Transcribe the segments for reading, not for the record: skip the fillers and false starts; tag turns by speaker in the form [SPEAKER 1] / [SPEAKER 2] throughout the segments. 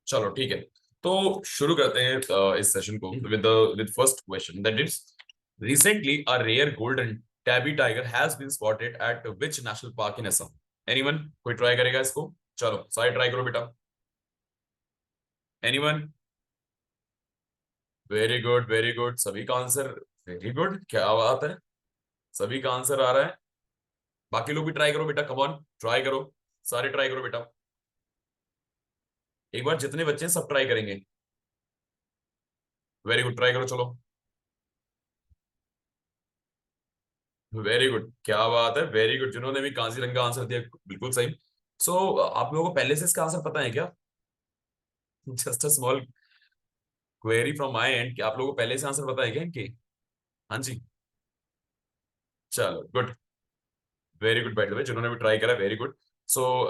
[SPEAKER 1] चलो ठीक है। तो शुरू करते हैं इस सेशन को with first question that is recently a rare golden tabby tiger has been spotted at which national park in Assam. Anyone? कोई ट्राई करेगा इसको? चलो सारे ट्राई करो बेटा। Anyone? Very good very good, सभी का आंसर वेरी गुड, क्या बात है, सभी का आंसर आ रहा है। बाकी लोग भी ट्राई करो बेटा, कम ऑन ट्राई करो, सारे ट्राई करो बेटा। एक बार जितने बच्चे हैं सब ट्राई करेंगे। वेरी गुड, ट्राई करो चलो। वेरी गुड, क्या बात है, वेरी गुड, जिन्होंने भी कांजीरंगा आंसर दिया बिल्कुल सही। आप लोगों को पहले से इसका आंसर पता है क्या? Just a small query from my and, क्या आप लोगों को पहले से आंसर पता है क्या इनके? हाँ जी। चलो good, very good, bye the वे जिन्होंने भी ट्राई करा वेरी गुड।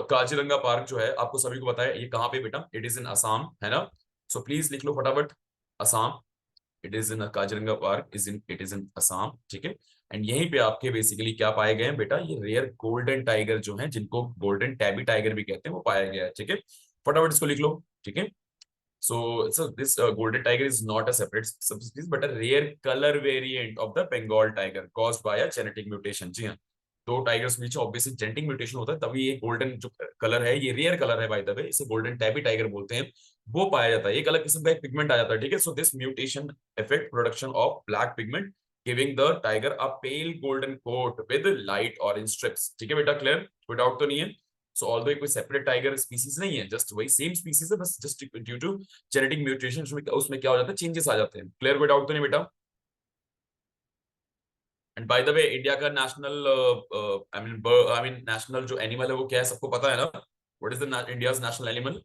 [SPEAKER 1] काजीरंगा पार्क जो है आपको सभी को पता है ये कहाँ पे बेटा? इट इज इन असम, है ना? सो प्लीज लिख लो फटाफट, Assam. It is in Kaziranga park it is in Assam, ठीक है। एंड यहीं पे आपके बेसिकली क्या पाए गए हैं बेटा? ये रेयर गोल्डन टाइगर जो हैं, जिनको गोल्डन टैबी टाइगर भी कहते हैं, वो पाया गया है, ठीक है। फटाफट इसको लिख लो, ठीक है। So this golden tiger is not a separate subspecies but a rare color variant of the Bengal tiger caused by a genetic mutation। जी हाँ, दो टाइगर्स बीच ऑब्वियसली जेनेटिक म्यूटेशन होता है, तभी ये गोल्डन जो कलर है, ये रेयर कलर है बाय द वे, इसे गोल्डन टैबी टाइगर बोलते हैं, वो पाया जाता है। एक अलग किस्म का एक पिगमेंट आ जाता है, ठीक है। So this mutation affect production of black pigment giving the tiger a pale golden coat with light orange stripes, ठीक है बेटा, क्लियर? कोई डाउट तो नहीं है? सो ऑल्दो कोई सेपरेट टाइगर स्पीसीज नहीं है, जस्ट वही सेम स्पीसीज है, बस just due to genetic mutation उसमें क्या हो जाता है, चेंजेस आ जाते हैं। क्लियर? कोई डाउट तो नहीं बेटा? And bye the way India का नेशनल आई मीन नेशनल जो एनिमल है वो क्या है, सबको पता है ना? What is the India's national animal?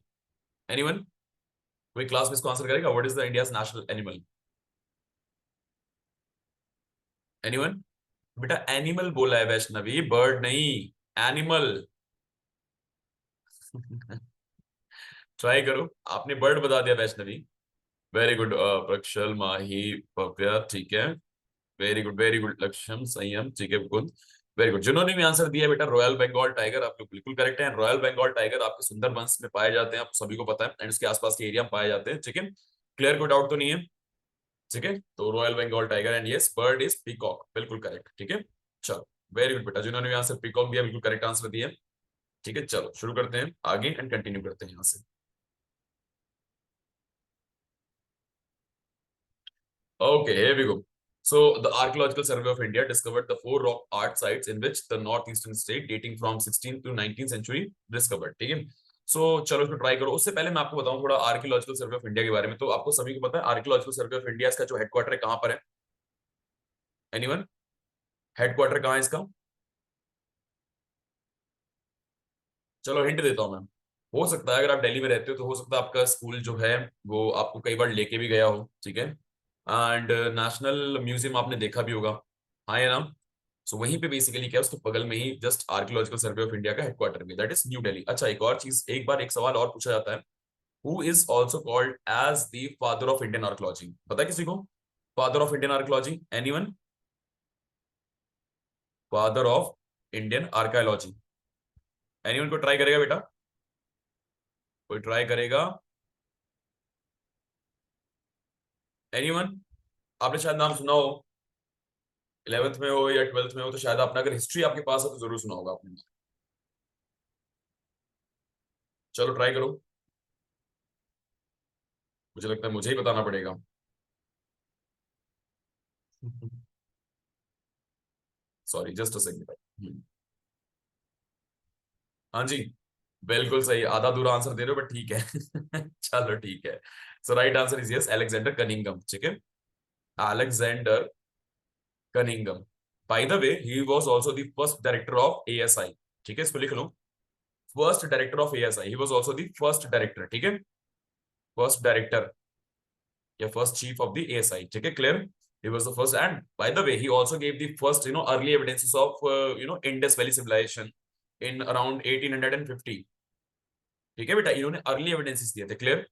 [SPEAKER 1] Anyone? कोई क्लास में इसको आंसर करेगा? What is the India's national animal? Anyone? बेटा एनिमल बोला है वैष्णवी, बर्ड नहीं, एनिमल। ट्राई करो, आपने बर्ड बता दिया वैष्णवी। वेरी गुड प्रक्षल माही भव्या, ठीक है। वेरी गुड लक्ष्यम संयम, ठीक है बिल्कुल। वेरी गुड, जिन्होंने भी आंसर दिया बेटा रॉयल बंगाल टाइगर, आप लोग बिल्कुल करेक्ट हैं। रॉयल बंगाल टाइगर आपके सुंदरबंस में पाए जाते हैं, आप सभी को पता है, एंड उसके आसपास के एरिया में पाए जाते हैं, ठीक है। क्लियर? कोई डाउट तो नहीं है? ठीक है, तो royal Bengal tiger and yes bird is peacock, बिल्कुल करेक्ट, ठीक है। चलो वेरी गुड बेटा, जिन्होंने भी आंसर पीकॉक दिया बिल्कुल करेक्ट आंसर दिया, ठीक है। चलो शुरू करते हैं आगे एंड कंटिन्यू करते हैं यहाँ से। Okay, here we go. So, the Archaeological Survey of India discovered the four rock art sites in which the northeastern state dating from 16th to 19th century discovered, ठीक है। चलो इसको ट्राई करो। उससे पहले मैं आपको बताऊं थोड़ा आर्कियोलॉजिकल सर्वे ऑफ इंडिया के बारे में। तो आपको सभी को पता है आर्कियोलॉजिकल सर्वे ऑफ इंडिया इसका जो हेडक्वार्टर है कहाँ पर है? एनीवन? हेडक्वार्टर कहाँ है इसका? चलो हिंट देता हूं मैं। हो सकता है अगर आप दिल्ली में रहते हो तो हो सकता है आपका स्कूल जो है वो आपको कई बार लेके भी गया हो, ठीक है। एंड नेशनल म्यूजियम आपने देखा भी होगा, हाँ या ना? सो वहीं पे बेसिकली क्या है, उसके बगल में ही just archaeological survey of India का हेडक्वार्टर भी, दैट इज न्यू दिल्ली। अच्छा एक और चीज, एक बार एक सवाल और पूछा जाता है, who is also called as the father of Indian archaeology? पता है किसी को? Father of Indian archaeology, anyone? Father of Indian archaeology, anyone? को ट्राई करेगा बेटा? कोई ट्राई करेगा? एनीवन? आपने शायद नाम सुना हो, 11th में हो या 12th में हो, तो शायद आपने, अगर हिस्ट्री आपके पास है तो जरूर सुना होगा आपने। चलो ट्राई करो, मुझे लगता है मुझे ही बताना पड़ेगा। Sorry just a second. हाँ जी, बिल्कुल सही, आधा अधूरा आंसर दे रहे हो बट ठीक है। चलो ठीक है। So right answer is yes, Alexander Cunningham, ठीक है। Alexander Cunningham, by the way he was also the first director of ASI, ठीक है, इसको लिख लो। First director of ASI, he was also the first director, ठीक है। फर्स्ट डायरेक्टर या first chief of the ASI, ठीक है, clear? He was the first, and by the way, he also gave the first, early evidences of, Indus Valley civilization in around 1850, ठीक है बेटा, इन्होंने early evidences दिए थे, clear?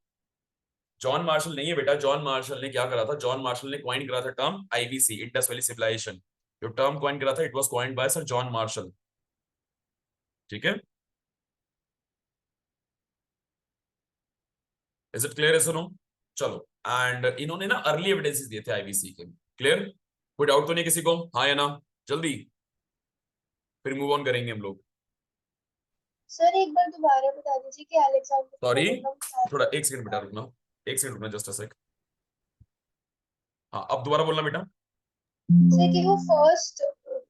[SPEAKER 1] John Marshall नहीं है बेटा, जॉन मार्शल ने क्या करा था, जॉन मार्शल ने क्वाइन करा था term IVC, Indus valley civilization. जो टर्म क्वाइन करा था it was coined by sir John Marshall, ठीक है। Is it clear? सुनो, चलो। एंड इन्होंने ना अर्ली एविडेंसेस दिए थे आईवीसी के। क्लियर? कोई डाउट तो नहीं किसी को? हाँ या ना? जल्दी, फिर मूव ऑन करेंगे हम लोग।
[SPEAKER 2] सर एक बार दोबारा बता दीजिए कि अलेक्जेंडर
[SPEAKER 1] सॉरी,
[SPEAKER 2] फ्लेमिंग का विचार
[SPEAKER 1] थोड़ा एक सेकंड बेटा रुकना, एक सेकंड रुकना, जस्ट अ सेक। हाँ, अब दोबारा बोलना बेटा।
[SPEAKER 2] से कि वो फर्स्ट,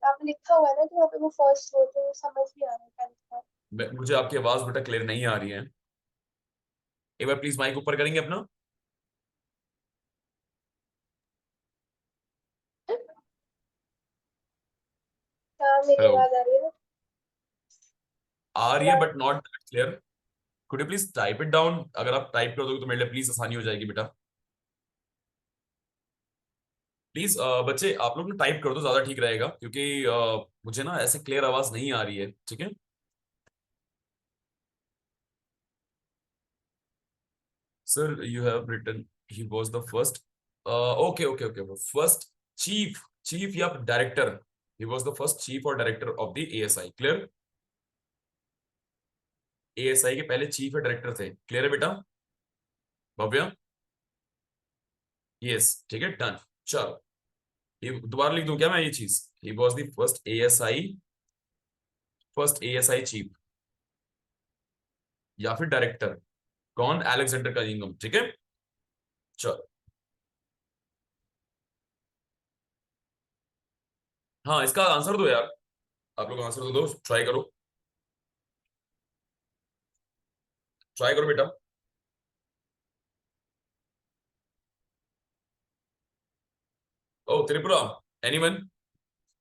[SPEAKER 2] आपने लिखा हुआ है ना कि वहाँ पे वो फर्स्ट हो, तो समझ नहीं आ रहा है क्या लिखा है।
[SPEAKER 1] मुझे आपकी आवाज बेटा क्लियर नहीं आ रही है। एक बार प्लीज माइक ऊपर करेंगे अपना।
[SPEAKER 2] क्या मेरी
[SPEAKER 1] हेलो,
[SPEAKER 2] आवाज आ रही है ना?
[SPEAKER 1] आ रही है
[SPEAKER 2] या
[SPEAKER 1] but not that clear. Could you please type it down? अगर आप टाइप कर दोगे तो मेरे लिए प्लीज आसानी हो जाएगी बेटा। प्लीज बच्चे आप लोग ना टाइप कर दो, ज्यादा ठीक रहेगा, क्योंकि मुझे ना ऐसे क्लियर आवाज नहीं आ रही है। ठीक है sir, you have written he was the first. Okay okay okay, first chief, chief या director. He was the first chief और director of the ASI. Clear? ASI के पहले चीफ या डायरेक्टर थे। क्लियर है बेटा? भव्य? यस, ठीक है, डन। चलो, ये दोबारा लिख दूं क्या मैं ये चीज? ही was the first ASI, first ASI chief या फिर डायरेक्टर। कौन? Alexander Cunningham. ठीक है, चलो। हाँ, इसका आंसर दो यार, आप लोग आंसर दो, ट्राई करो, ट्राई करो बेटा। ओ त्रिपुरा, एनीवन?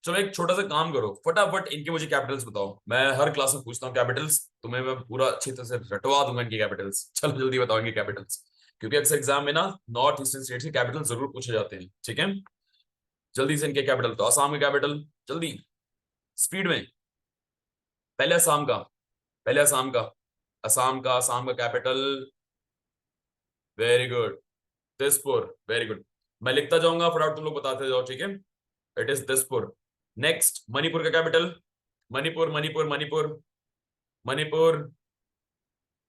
[SPEAKER 1] चलो एक छोटा सा काम करो, फटाफट इनके मुझे कैपिटल्स बताओ। मैं हर क्लास में पूछता हूँ कैपिटल्स, तुम्हें मैं पूरा अच्छी तरह से रटवा दूंगा इनके कैपिटल्स। चलो जल्दी बताओ इनके कैपिटल्स, क्योंकि अक्सर एग्जाम में ना नॉर्थ ईस्टर्न स्टेट के कैपिटल जरूर पूछे जाते हैं। ठीक है, जल्दी से इनके कैपिटल। तो असम के कैपिटल, जल्दी, स्पीड में। पहले असम का, पहले असम का, असम का capital. Very good, Dispur. Very good, मैं लिखता जाऊंगा, फटाफट तुम लोग बताते जाओ। ठीक है, it is Dispur. Next, Manipur का कैपिटल। मणिपुर मणिपुर मणिपुर मणिपुर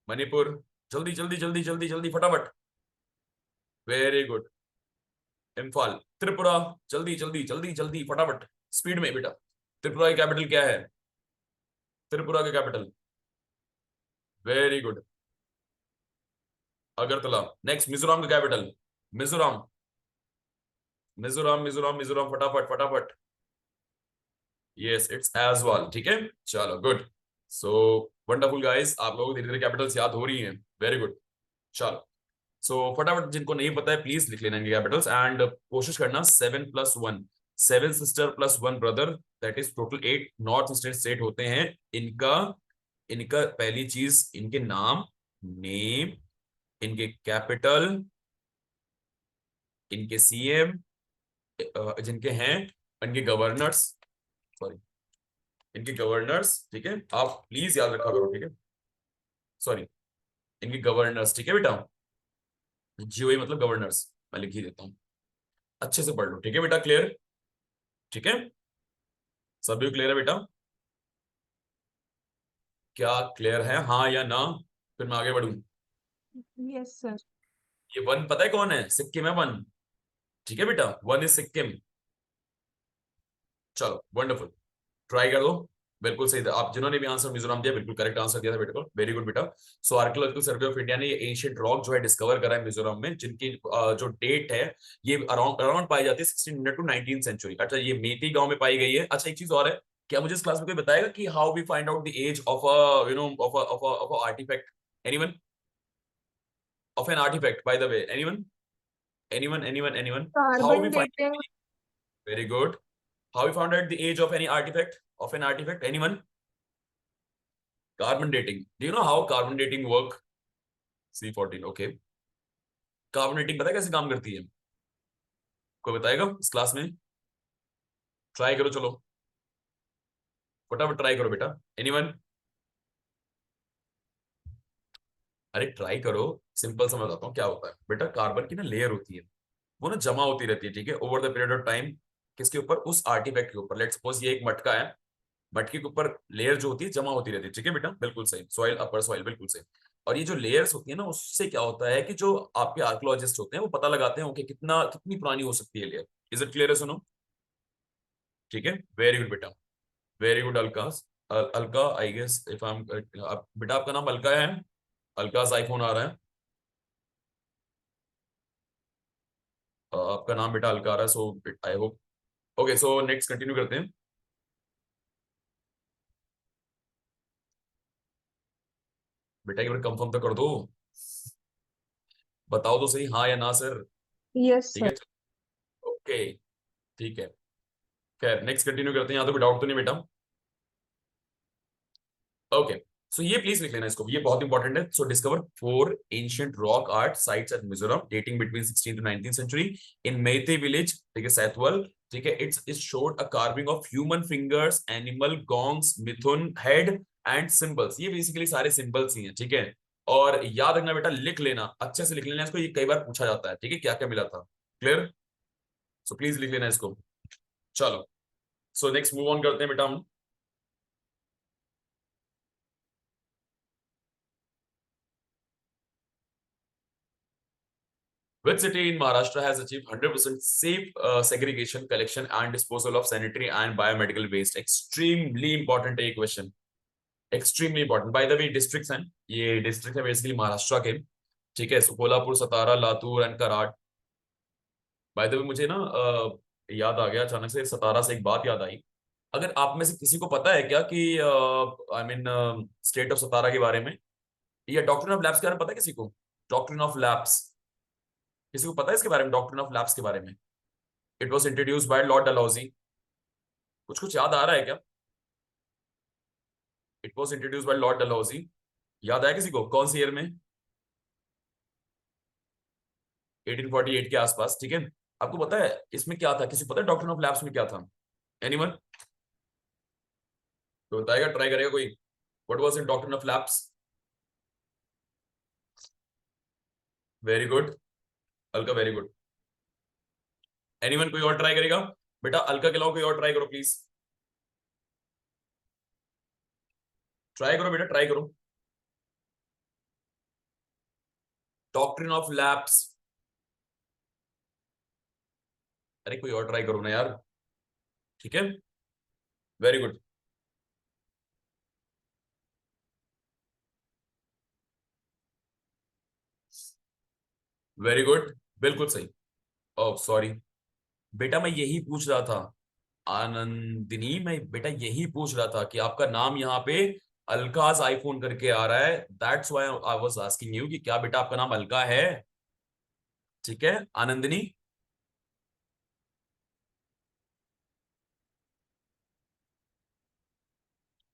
[SPEAKER 1] मणिपुर। जल्दी जल्दी जल्दी जल्दी जल्दी फटाफट। Very good, Imphal. त्रिपुरा, जल्दी जल्दी जल्दी जल्दी फटाफट, स्पीड में बेटा। त्रिपुरा की कैपिटल क्या है? त्रिपुरा की capital, very good, Agartala. Next, Mizoram का कैपिटल। मिजोरम, मिजोरम मिजोरम मिजोरम, फटाफट फटाफट। Yes, it's Aizawl. ठीक है, चलो गुड। सो वंडरफुल गाइस, आप लोगों को धीरे धीरे कैपिटल्स याद हो रही हैं। वेरी गुड, चलो। सो फटाफट, जिनको नहीं पता है प्लीज लिख लेना इनके कैपिटल्स, एंड कोशिश करना 7+1, 7 sister plus 1 brother, that is total 8 north eastern state होते हैं। इनका इनका पहली चीज, इनके नाम, नेम, इनके कैपिटल, इनके सीएम जिनके हैं, इनके गवर्नर्स, सॉरी, इनके गवर्नर्स। ठीक है, आप प्लीज याद रखा करो। ठीक है, सॉरी, इनके गवर्नर्स। ठीक है बेटा, जीओए मतलब गवर्नर्स, मैं लिख ही देता हूँ, अच्छे से पढ़ लो। ठीक है बेटा, क्लियर? ठीक है, सभी क्लियर है बेटा? क्या क्लियर है, हाँ या ना? फिर मैं आगे बढ़ूं।
[SPEAKER 3] Yes sir.
[SPEAKER 1] ये वन पता है कौन है? सिक्किम है वन। ठीक है बेटा, वन इज सिक्किम। चलो वंडरफुल, ट्राई कर दो। बिल्कुल सही था, आप जिन्होंने भी आंसर मिजोरम दिया बिल्कुल करेक्ट आंसर दिया था बेटा, वेरी गुड बेटा। सो आर्कियोलॉजिकल सर्वे ऑफ इंडिया ने ये एंशिएंट रॉक जो है डिस्कवर करा है मिजोरम में, जिनकी जो डेट है, ये अराउंड अराउंड पाई जाती है 1600 टू 19 सेंचुरी। अच्छा, ये मेती गांव में पाई गई है। अच्छा, एक चीज और है, क्या मुझे इस क्लास में कोई बताएगा कि how we find out the age of a, of a artifact? Anyone? Of an artifact by the way, anyone? Anyone? How we
[SPEAKER 3] carbon
[SPEAKER 1] find?
[SPEAKER 3] Dating.
[SPEAKER 1] Very good, how we found out the age of any artifact, of an artifact? Anyone? Carbon dating. Do you know how carbon dating work? C14, okay. Carbon dating पता है कैसे काम करती है? कोई बताएगा इस class में? ट्राई करो, चलो फटाफट ट्राई करो बेटा। एनीवन? अरे ट्राई करो, सिंपल समझ आता हूँ क्या होता है बेटा। कार्बन की ना लेयर होती है, वो ना जमा होती रहती है। ठीक है, over the period of time. किसके ऊपर? उस आर्टिफैक्ट के ऊपर। लेट्स सपोज ये एक मटका है, मटके के ऊपर लेयर जो होती है जमा होती रहती है। ठीक है बेटा, बिल्कुल सही, सॉइल, अपर सॉइल, बिल्कुल सही। और ये जो लेयर्स होती है ना, उससे क्या होता है कि जो आपके आर्कियोलॉजिस्ट होते हैं वो पता लगाते हैं कि कितनी पुरानी हो सकती है लेयर। इज इट क्लियर है? सुनो, ठीक है, वेरी गुड बेटा, वेरी गुड अलकास। Alka, I guess if I am, बेटा आपका नाम अलका है? अलकास आईफोन आ रहा है। आपका नाम बेटा अलका आ रहा है, so I hope. Okay, so next continue करते हैं। बेटा एक बार कंफर्म तो कर दो, बताओ तो सही, हाँ या ना सर।
[SPEAKER 3] Yes,
[SPEAKER 1] ठीक
[SPEAKER 3] sir.
[SPEAKER 1] है, ओके, ठीक है। खैर नेक्स्ट कंटिन्यू करते हैं, यहाँ तो कोई डाउट तो नहीं बेटा? ओके, सो ये प्लीज लिख लेना इसको, ये बहुत इंपॉर्टेंट है। So discover 4 ancient rock art sites at Mizoram dating between 16th to 19th century in Meitei village, ठीक है, सैथवल। ठीक है, it's showed a carving of human fingers, animal gongs, mithun head and symbols. ये बेसिकली सारे सिंबल्स ही हैं, ठीक है। और याद रखना बेटा, लिख लेना, अच्छे से लिख लेना इसको, ये कई बार पूछा जाता है, ठीक है, क्या क्या मिला था। क्लियर? सो प्लीज लिख लेना इसको। चलो, सो नेक्स्ट मूव ऑन करते हैं बेटा हम। Which city in Maharashtra has achieved 100% safe segregation, collection, and disposal of sanitary and biomedical waste? Extremely important है ये question. Extremely important. By the way, districts हैं, ये district है basically महाराष्ट्र के, ठीक है, Solapur, Satara, Latur and Karad. By the way मुझे ना याद आ गया अचानक से, सतारा से एक बात याद आई। अगर आप में से किसी को पता है क्या कि आई मीन स्टेट ऑफ सतारा के बारे में, या डॉक्ट्रिन ऑफ लैब्स के बारे में पता है किसी को? डॉक्ट्रिन ऑफ लैब्स, किसी को पता है इसके बारे में, डॉक्ट्रिन ऑफ लैब्स के बारे में? It was introduce by Lord Dalhousie. कुछ कुछ याद आ रहा है क्या? It was introduce by Lord Dalhousie, याद आया किसी को? कौन सी ईयर में? 1848 के आसपास, ठीक है। आपको पता है इसमें क्या था? किसी को पता है डॉक्ट्रिन ऑफ लैब्स में क्या था? एनीवन? तो बताएगा, ट्राई करेगा कोई? What was in doctrine of labs? Very good Alka, very good. Anyone, कोई और ट्राई करेगा? बेटा अलका के अलावा कोई और ट्राई करो प्लीज, ट्राई करो बेटा, ट्राई करो। डॉक्ट्रिन ऑफ लैब्स, अरे कोई और ट्राई करो ना यार, ठीक है, वेरी गुड। वेरी गुड, बिल्कुल सही। ओह सॉरी बेटा, मैं यही पूछ रहा था, आनंदिनी, मैं बेटा यही पूछ रहा था कि आपका नाम यहाँ पे अलकाज आईफोन करके आ रहा है, that's why I was asking you कि क्या बेटा आपका नाम अलका है? ठीक है आनंदिनी।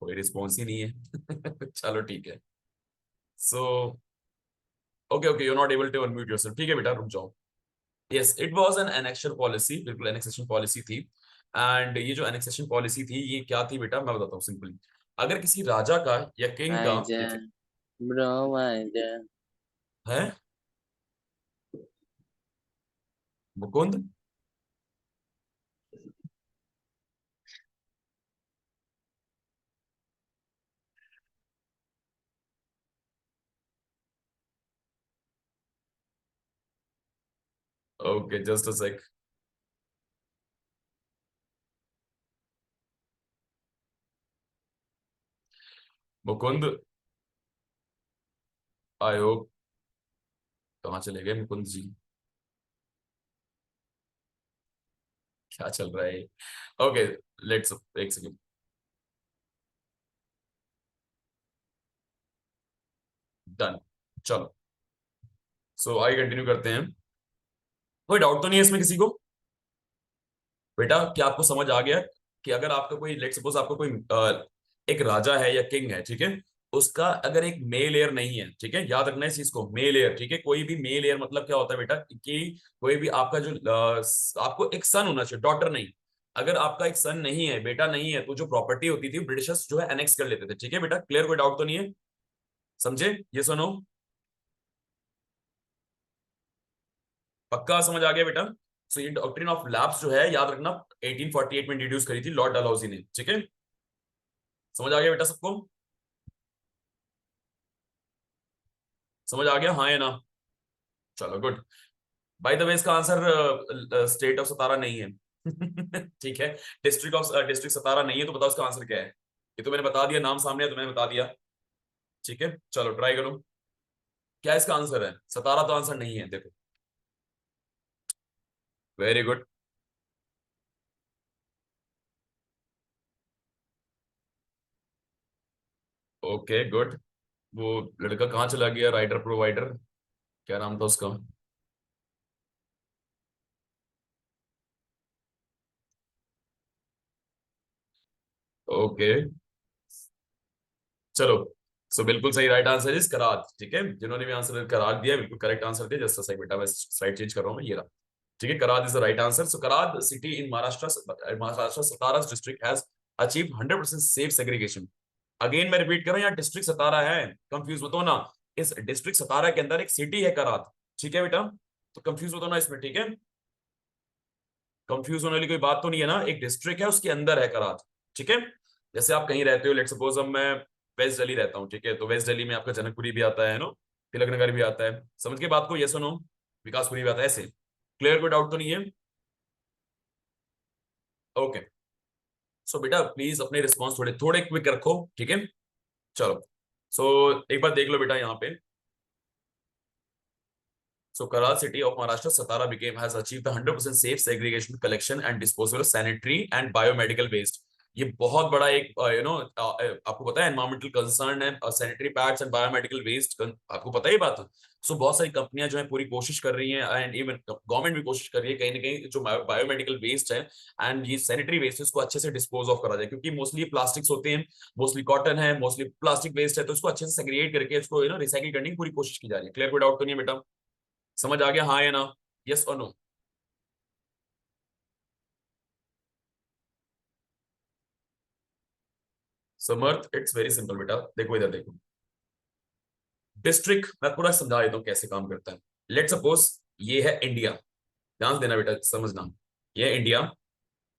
[SPEAKER 1] कोई रिस्पॉन्स ही नहीं है चलो ठीक है, so okay okay, you not able to unmute yourself, ठीक है बेटा रुक जाओ। Yes, it was an annexation policy, बिल्कुल एनेक्सेशन पॉलिसी थी। एंड ये जो एनेक्सेशन पॉलिसी थी ये क्या थी बेटा, मैं बताता हूँ सिंपली। अगर किसी राजा का या किंग का,
[SPEAKER 4] आजा
[SPEAKER 1] ठीक है,
[SPEAKER 4] ब्रो आजा।
[SPEAKER 1] Hey Mukund, okay just a sec. Mukund, I hope, कहाँ चले गए मुकुंद जी? क्या चल रहा है? ओके, लेट्स, एक सेकंड, डन, चलो, सो आगे कंटिन्यू करते हैं। कोई डाउट तो नहीं है इसमें किसी को? बेटा क्या आपको समझ आ गया कि अगर आपका कोई, लेट सपोज आपका कोई एक राजा है या किंग है, ठीक है, उसका अगर एक मेल एयर नहीं है, ठीक है, याद रखना इस चीज को, मेल एयर, ठीक है, कोई भी मेल एयर मतलब क्या होता है बेटा कि कोई भी आपका जो आपको एक सन होना चाहिए, डॉटर नहीं। अगर आपका एक सन नहीं है, बेटा नहीं है, तो जो प्रॉपर्टी होती थी ब्रिटिशर्स जो है एनेक्स कर लेते थे, ठीक है बेटा, क्लियर? कोई डाउट तो नहीं है? समझे? ये सुनो, पक्का समझ आ गया बेटा? सो ये डॉक्ट्रिन ऑफ लैप्स जो है, याद रखना, 1848 में इंट्रोड्यूस करी थी लॉर्ड डलहौजी ने, ठीक है, समझ आ गया बेटा सबको? समझ आ गया, हाँ या ना? चलो गुड। बाय द वे इसका आंसर स्टेट ऑफ सतारा नहीं है। ठीक है, डिस्ट्रिक्ट सतारा नहीं है, तो बताओ इसका आंसर क्या है? ये तो मैंने बता दिया, नाम सामने है तो मैंने बता दिया। ठीक है, चलो ट्राई करो, क्या इसका आंसर है? सतारा तो आंसर नहीं है, देखो। Very good. Okay good. वो लड़का कहाँ चला गया, राइटर प्रोवाइडर, क्या नाम था उसका? ओके चलो, सो बिल्कुल सही राइट आंसर इज करात। ठीक है, जिन्होंने भी आंसर करात दिया बिल्कुल करेक्ट आंसर दिया। जस्ट सही बेटा, मैं स्लाइड चेंज कर रहा हूँ मैं, ये रहा। ठीक है, Karad is the right answer. So Karad city in Maharashtra Satara district has achieve 100% safe segregation. Again मैं रिपीट कर रहा हूँ, यहाँ डिस्ट्रिक्ट सतारा है, कंफ्यूज मत होना। इस डिस्ट्रिक्ट सतारा के अंदर एक सिटी है करात। ठीक है बेटा, तो कंफ्यूज मत होना इसमें। ठीक है, कंफ्यूज होने वाली कोई बात तो नहीं है ना, एक डिस्ट्रिक्ट है उसके अंदर है करात। ठीक है, जैसे आप कहीं रहते हो, लेट सपोज अब मैं वेस्ट दिल्ली रहता हूँ, ठीक है, तो वेस्ट दिल्ली में आपका जनकपुरी भी आता है नो, तिलक नगर भी आता है, समझ के बात को, ये सुनो, विकासपुरी भी आता है, ऐसे। क्लियर, कोई डाउट तो नहीं है? ओके, सो बेटा प्लीज अपने रिस्पॉन्स थोड़े थोड़े क्विक रखो। ठीक है, चलो। सो एक बार देख लो बेटा यहाँ पे। So Karad city of Maharashtra, Satara became has achieved the 100% safe segregation, collection and disposal of sanitary and biomedical waste. ये बहुत बड़ा एक आपको पता है एनवायरमेंटल कंसर्न है, sanitary pads and biomedical waste, आपको पता है ये बात? सो बहुत सारी कंपनियां जो है पूरी कोशिश कर रही हैं, एंड इवन गवर्नमेंट भी कोशिश कर रही है कहीं ना कहीं जो बायोमेडिकल वेस्ट है एंड ये सैनिटरी वेस्ट है उसको अच्छे से डिस्पोज ऑफ करा जाए, क्योंकि मोस्टली प्लास्टिक्स होते हैं, मोस्टली कॉटन है, मोस्टली प्लास्टिक वेस्ट है, तो इसको अच्छे से सेग्रीगेट करके इसको रिसाइकिल करने की पूरी कोशिश की जा रही है। क्लियर, कोई डाउट तो नहीं है बेटा? समझ आ गया, हाँ या ना? यस और no? Samarth, it's very simple बेटा, देखो इधर देखो। डिस्ट्रिक्ट मैं पूरा समझा देता हूँ कैसे काम करता है। लेट सपोज ये है इंडिया, ध्यान देना बेटा, समझना, ये है इंडिया।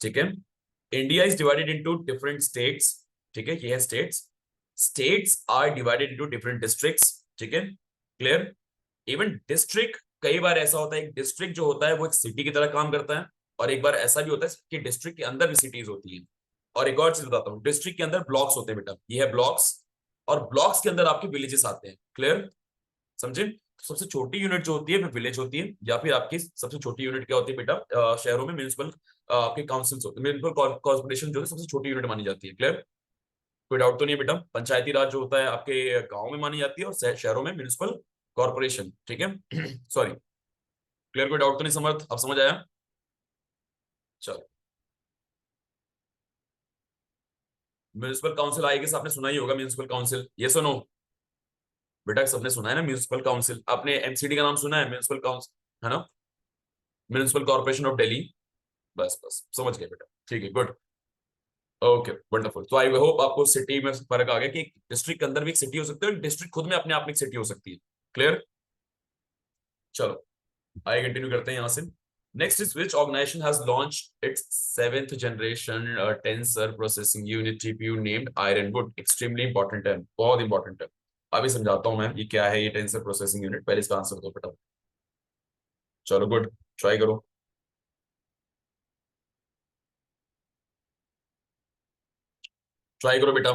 [SPEAKER 1] ठीक है, India is divided into different states. ठीक है, ये है states, states are divided into different districts. ठीक है, क्लियर? इवन डिस्ट्रिक्ट, कई बार ऐसा होता है एक डिस्ट्रिक्ट जो होता है वो एक सिटी की तरह काम करता है, और एक बार ऐसा भी होता है कि डिस्ट्रिक्ट के अंदर भी सिटीज होती हैं। और एक और चीज बताता हूँ, डिस्ट्रिक्ट के अंदर ब्लॉक्स होते हैं बेटा, ये है ब्लॉक्स, और ब्लॉक्स के अंदर आपके विलेजेस आते हैं। क्लियर, समझे? तो सबसे छोटी यूनिट जो होती है वो विलेज होती है, या फिर आपकी सबसे छोटी यूनिट क्या होती है बेटा? शहरों में म्यूनिसिपल आपके काउंसिल्स होते हैं, म्यूनिसिपल कॉर्पोरेशन जो है सबसे छोटी यूनिट मानी जाती है। क्लियर, कोई डाउट तो नहीं है बेटा? पंचायती राज जो होता है आपके गाँव में मानी जाती है, और शहरों में म्यूनिसिपल कॉर्पोरेशन। ठीक है, सॉरी। क्लियर, कोई डाउट तो नहीं? समझ, अब समझ आया? चलो, म्यूनिसिपल काउंसिल आएगी, आपने सुना ही होगा म्यूनिसिपल काउंसिल, ये सुनो बेटा, सबने सुना है ना म्यूनिसिपल काउंसिल? आपने एमसीडी का नाम सुना है? म्यूनिसिपल काउंसिल है ना, म्यूनिसिपल कॉर्पोरेशन ऑफ दिल्ली। बस बस समझ गए बेटा, ठीक है, गुड। Okay wonderful. तो आई होप आपको सिटी में फर्क आ गया कि डिस्ट्रिक्ट के अंदर भी एक सिटी हो सकती है, डिस्ट्रिक्ट खुद में अपने आप में एक सिटी हो सकती है। क्लियर, चलो आगे कंटिन्यू करते हैं यहाँ से। Next is which organization has launched its 7th generation tensor processing unit GPU named Ironwood. Extremely important है, बहुत इंपॉर्टेंट है। अभी समझाता हूं मैं ये क्या है, ये टेंसर प्रोसेसिंग यूनिट, पहले इसका आंसर दो बेटा। चलो गुड, ट्राई करो, ट्राई करो बेटा।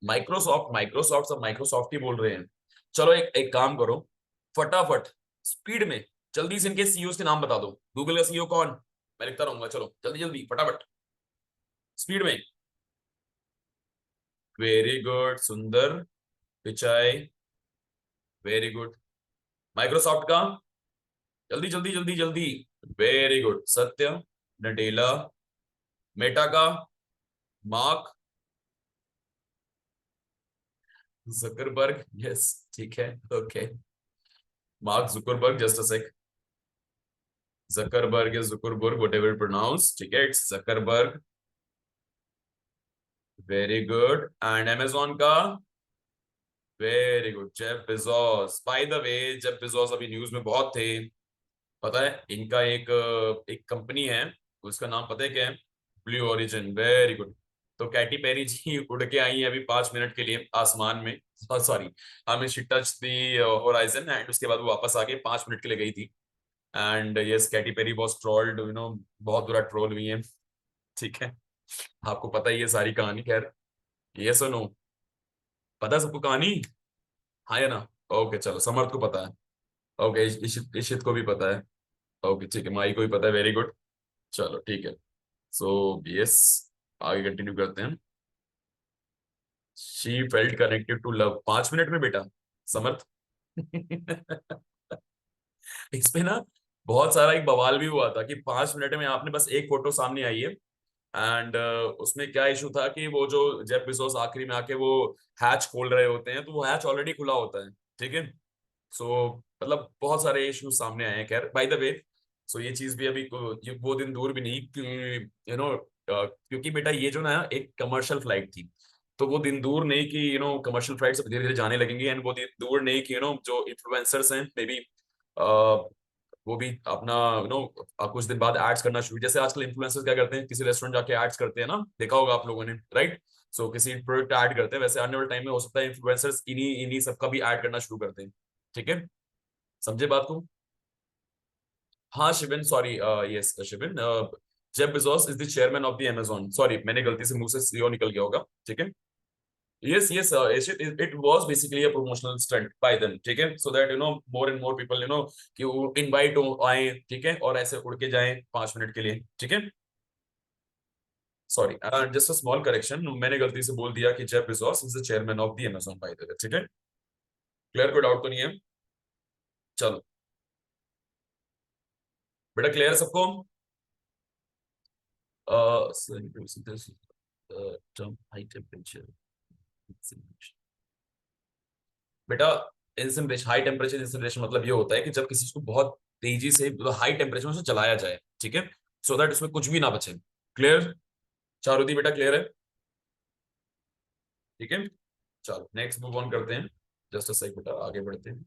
[SPEAKER 1] माइक्रोसॉफ्ट, माइक्रोसॉफ्ट सब माइक्रोसॉफ्ट ही बोल रहे हैं। चलो एक एक काम करो, फटाफट स्पीड में जल्दी से इनके सीईओ के नाम बता दो। गूगल का सीईओ कौन? मैं लिखता रहूंगा, चलो जल्दी जल्दी फटाफट स्पीड में। वेरी गुड सुंदर पिचाई, वेरी गुड। माइक्रोसॉफ्ट का, जल्दी जल्दी जल्दी जल्दी। Very good Satya Nadella. Meta का मार्क जुकरबर्ग, यस ठीक है, okay. Mark Zuckerberg, just a sec. Zuckerberg या जुकरबर्ग, व्हाटएवर प्रोनाउंस, ठीक है, it's Zuckerberg. Very good. And Amazon का, very good, Jeff Bezos. By the way Jeff Bezos अभी news में बहुत थे, पता है? इनका एक एक कंपनी है, उसका नाम पता है क्या है? Blue origin, very good. तो कैटी पेरी जी उड़ के आई हैं अभी 5 मिनट के लिए आसमान में, सॉरी, हमें she touch the horizon, and उसके बाद वो वापस आ गई, 5 मिनट के लिए गई थी। And yes, Katy Perry was trolled, बहुत बुरा ट्रोल हुई है, ठीक है। आपको पता ही है सारी कहानी, खैर यस और नो, पता है सबको कहानी, हाँ या ना? ओके चलो, समर्थ को पता है, ओके, इशित इशित को भी पता है, ओके ठीक है, माई को भी पता है, वेरी गुड, चलो ठीक है। सो यस, आगे कंटिन्यू करते हैं। She felt connected to love, 5 minute में बेटा, समर्थ। इस पे ना बहुत सारा एक बवाल भी हुआ था कि 5 मिनट में आपने बस एक फोटो सामने आई है, एंड उसमें क्या इशू था कि वो जो जेफ बेजोस आखिरी में आके वो हैच खोल रहे होते हैं, तो वो हैच ऑलरेडी खुला होता है, ठीक है। सो मतलब बहुत सारे इश्यूज सामने आए हैं, खैर बाय द वे। सो ये चीज भी अभी ये वो दिन दूर भी नहीं, क्योंकि बेटा ये जो ना एक कमर्शियल फ्लाइट थी, तो वो दिन दूर नहीं कि कमर्शियल फ्लाइट सब धीरे धीरे जाने लगेंगी, एंड वो दिन दूर नहीं कि जो इन्फ्लुएंसर्स हैं मे बी वो भी अपना कुछ दिन बाद एड्स करना शुरू, जैसे आजकल इन्फ्लुएंसर्स क्या करते हैं, किसी रेस्टोरेंट जाके एड्स करते हैं ना, देखा होगा आप लोगों ने, राइट। सो किसी प्रोडक्ट ऐड करते हैं, वैसे आने वाले टाइम में हो सकता है इन्फ्लुएंसर्स इन्हीं इन्हीं सबका भी ऐड करना शुरू करते हैं, ठीक है, समझे बात को? हाँ Shivin, sorry, yes Shivin, Jeff Bezos is the chairman of the Amazon, sorry मैंने गलती से मुंह से सीईओ निकल गया होगा, ठीक है। Yes, yes, it was basically a promotional stunt by them, ठीक है, so that more and more people कि वो invite हो आए, ठीक है, और ऐसे उड़ के जाएं 5 मिनट के लिए, ठीक है। Sorry, just a small correction, मैंने गलती से बोल दिया कि Jeff Bezos is the chairman of the Amazon bye the वे, ठीक है, क्लियर, कोई डाउट तो नहीं है? चलो बेटा, क्लियर सबको? टर्म हाई टेम्परेचर, बेटा इंसिनरेशन, हाई टेम्परेचर इंसिनरेशन मतलब ये होता है कि जब किसी चीज को बहुत तेजी से हाई टेम्परेचर में उसे जलाया जाए, ठीक है, सो दैट उसमें कुछ भी ना बचे, क्लियर? चारुदी बेटा क्लियर है? ठीक है, चलो नेक्स्ट मूव ऑन करते हैं, जस्ट अ सेक बेटा, आगे बढ़ते हैं।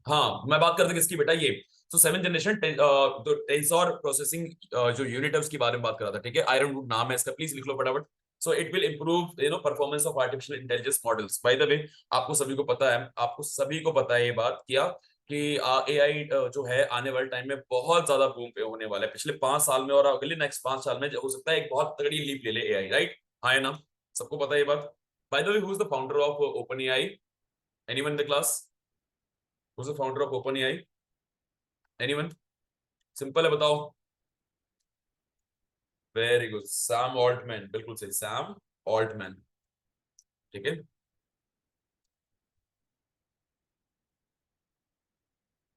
[SPEAKER 1] हाँ, मैं बात करते किसकी बेटा, ये तो 7th जनरेशन तो टेंसर प्रोसेसिंग जो यूनिट है उसके बारे में बात कर रहा था, ठीक है, आयरनवुड नाम है इसका, प्लीज लिख लो फटाफट। So it will improve performance of artificial intelligence models, bye the वे आपको सभी को पता है, ये बात किया कि एआई जो है आने वाले टाइम में बहुत ज्यादा बूम पे होने वाला है, पिछले 5 साल में और अगले नेक्स्ट 5 साल में हो सकता है एक बहुत तगड़ी लीप ले ले एआई, राइट? हाँ है ना, सबको पता है ये बात। Bye the way, who is the founder of open AI? Anyone in the class? Who is the founder of open AI? Anyone? Simple है, बताओ। वेरी गुड, सैम ऑल्टमैन, बिल्कुल सही, सैम ऑल्टमैन, ठीक है,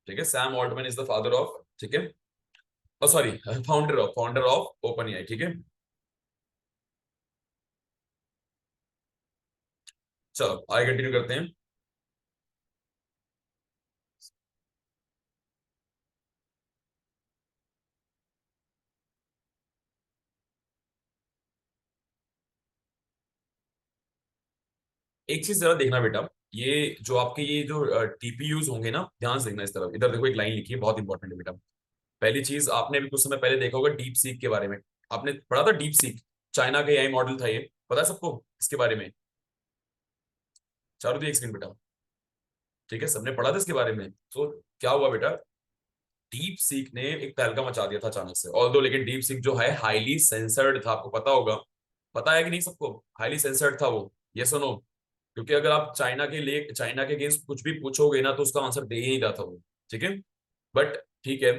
[SPEAKER 1] ठीक है, Sam Altman is the father of, ठीक है, sorry, founder of open AI, ठीक है। चलो आगे कंटिन्यू करते हैं। एक चीज जरा देखना बेटा, ये जो आपके ये जो टीपीयूज होंगे ना, ध्यान से देखना इस तरफ, इधर देखो एक लाइन लिखी है, बहुत इंपॉर्टेंट है बेटा। पहली चीज, आपने भी कुछ समय पहले देखा होगा डीप सीक के बारे में, आपने पढ़ा था डीप सीक, चाइना का एआई मॉडल था, ये पता है सबको इसके बारे में? चारों दी एक सेकंड बेटा, ठीक है, सबने पढ़ा था इसके बारे में, तो क्या हुआ बेटा, डीप सीक ने एक तहलका मचा दिया था अचानक से, ऑल्दो लेकिन डीप सीक जो है हाईली सेंसर्ड था, आपको पता होगा, पता है कि नहीं सबको, हाईली सेंसर्ड था वो, ये सुनो, क्योंकि अगर आप चाइना के अगेंस्ट कुछ भी पूछोगे ना तो उसका आंसर दे ही नहीं रहा था वो, ठीक है, बट ठीक है।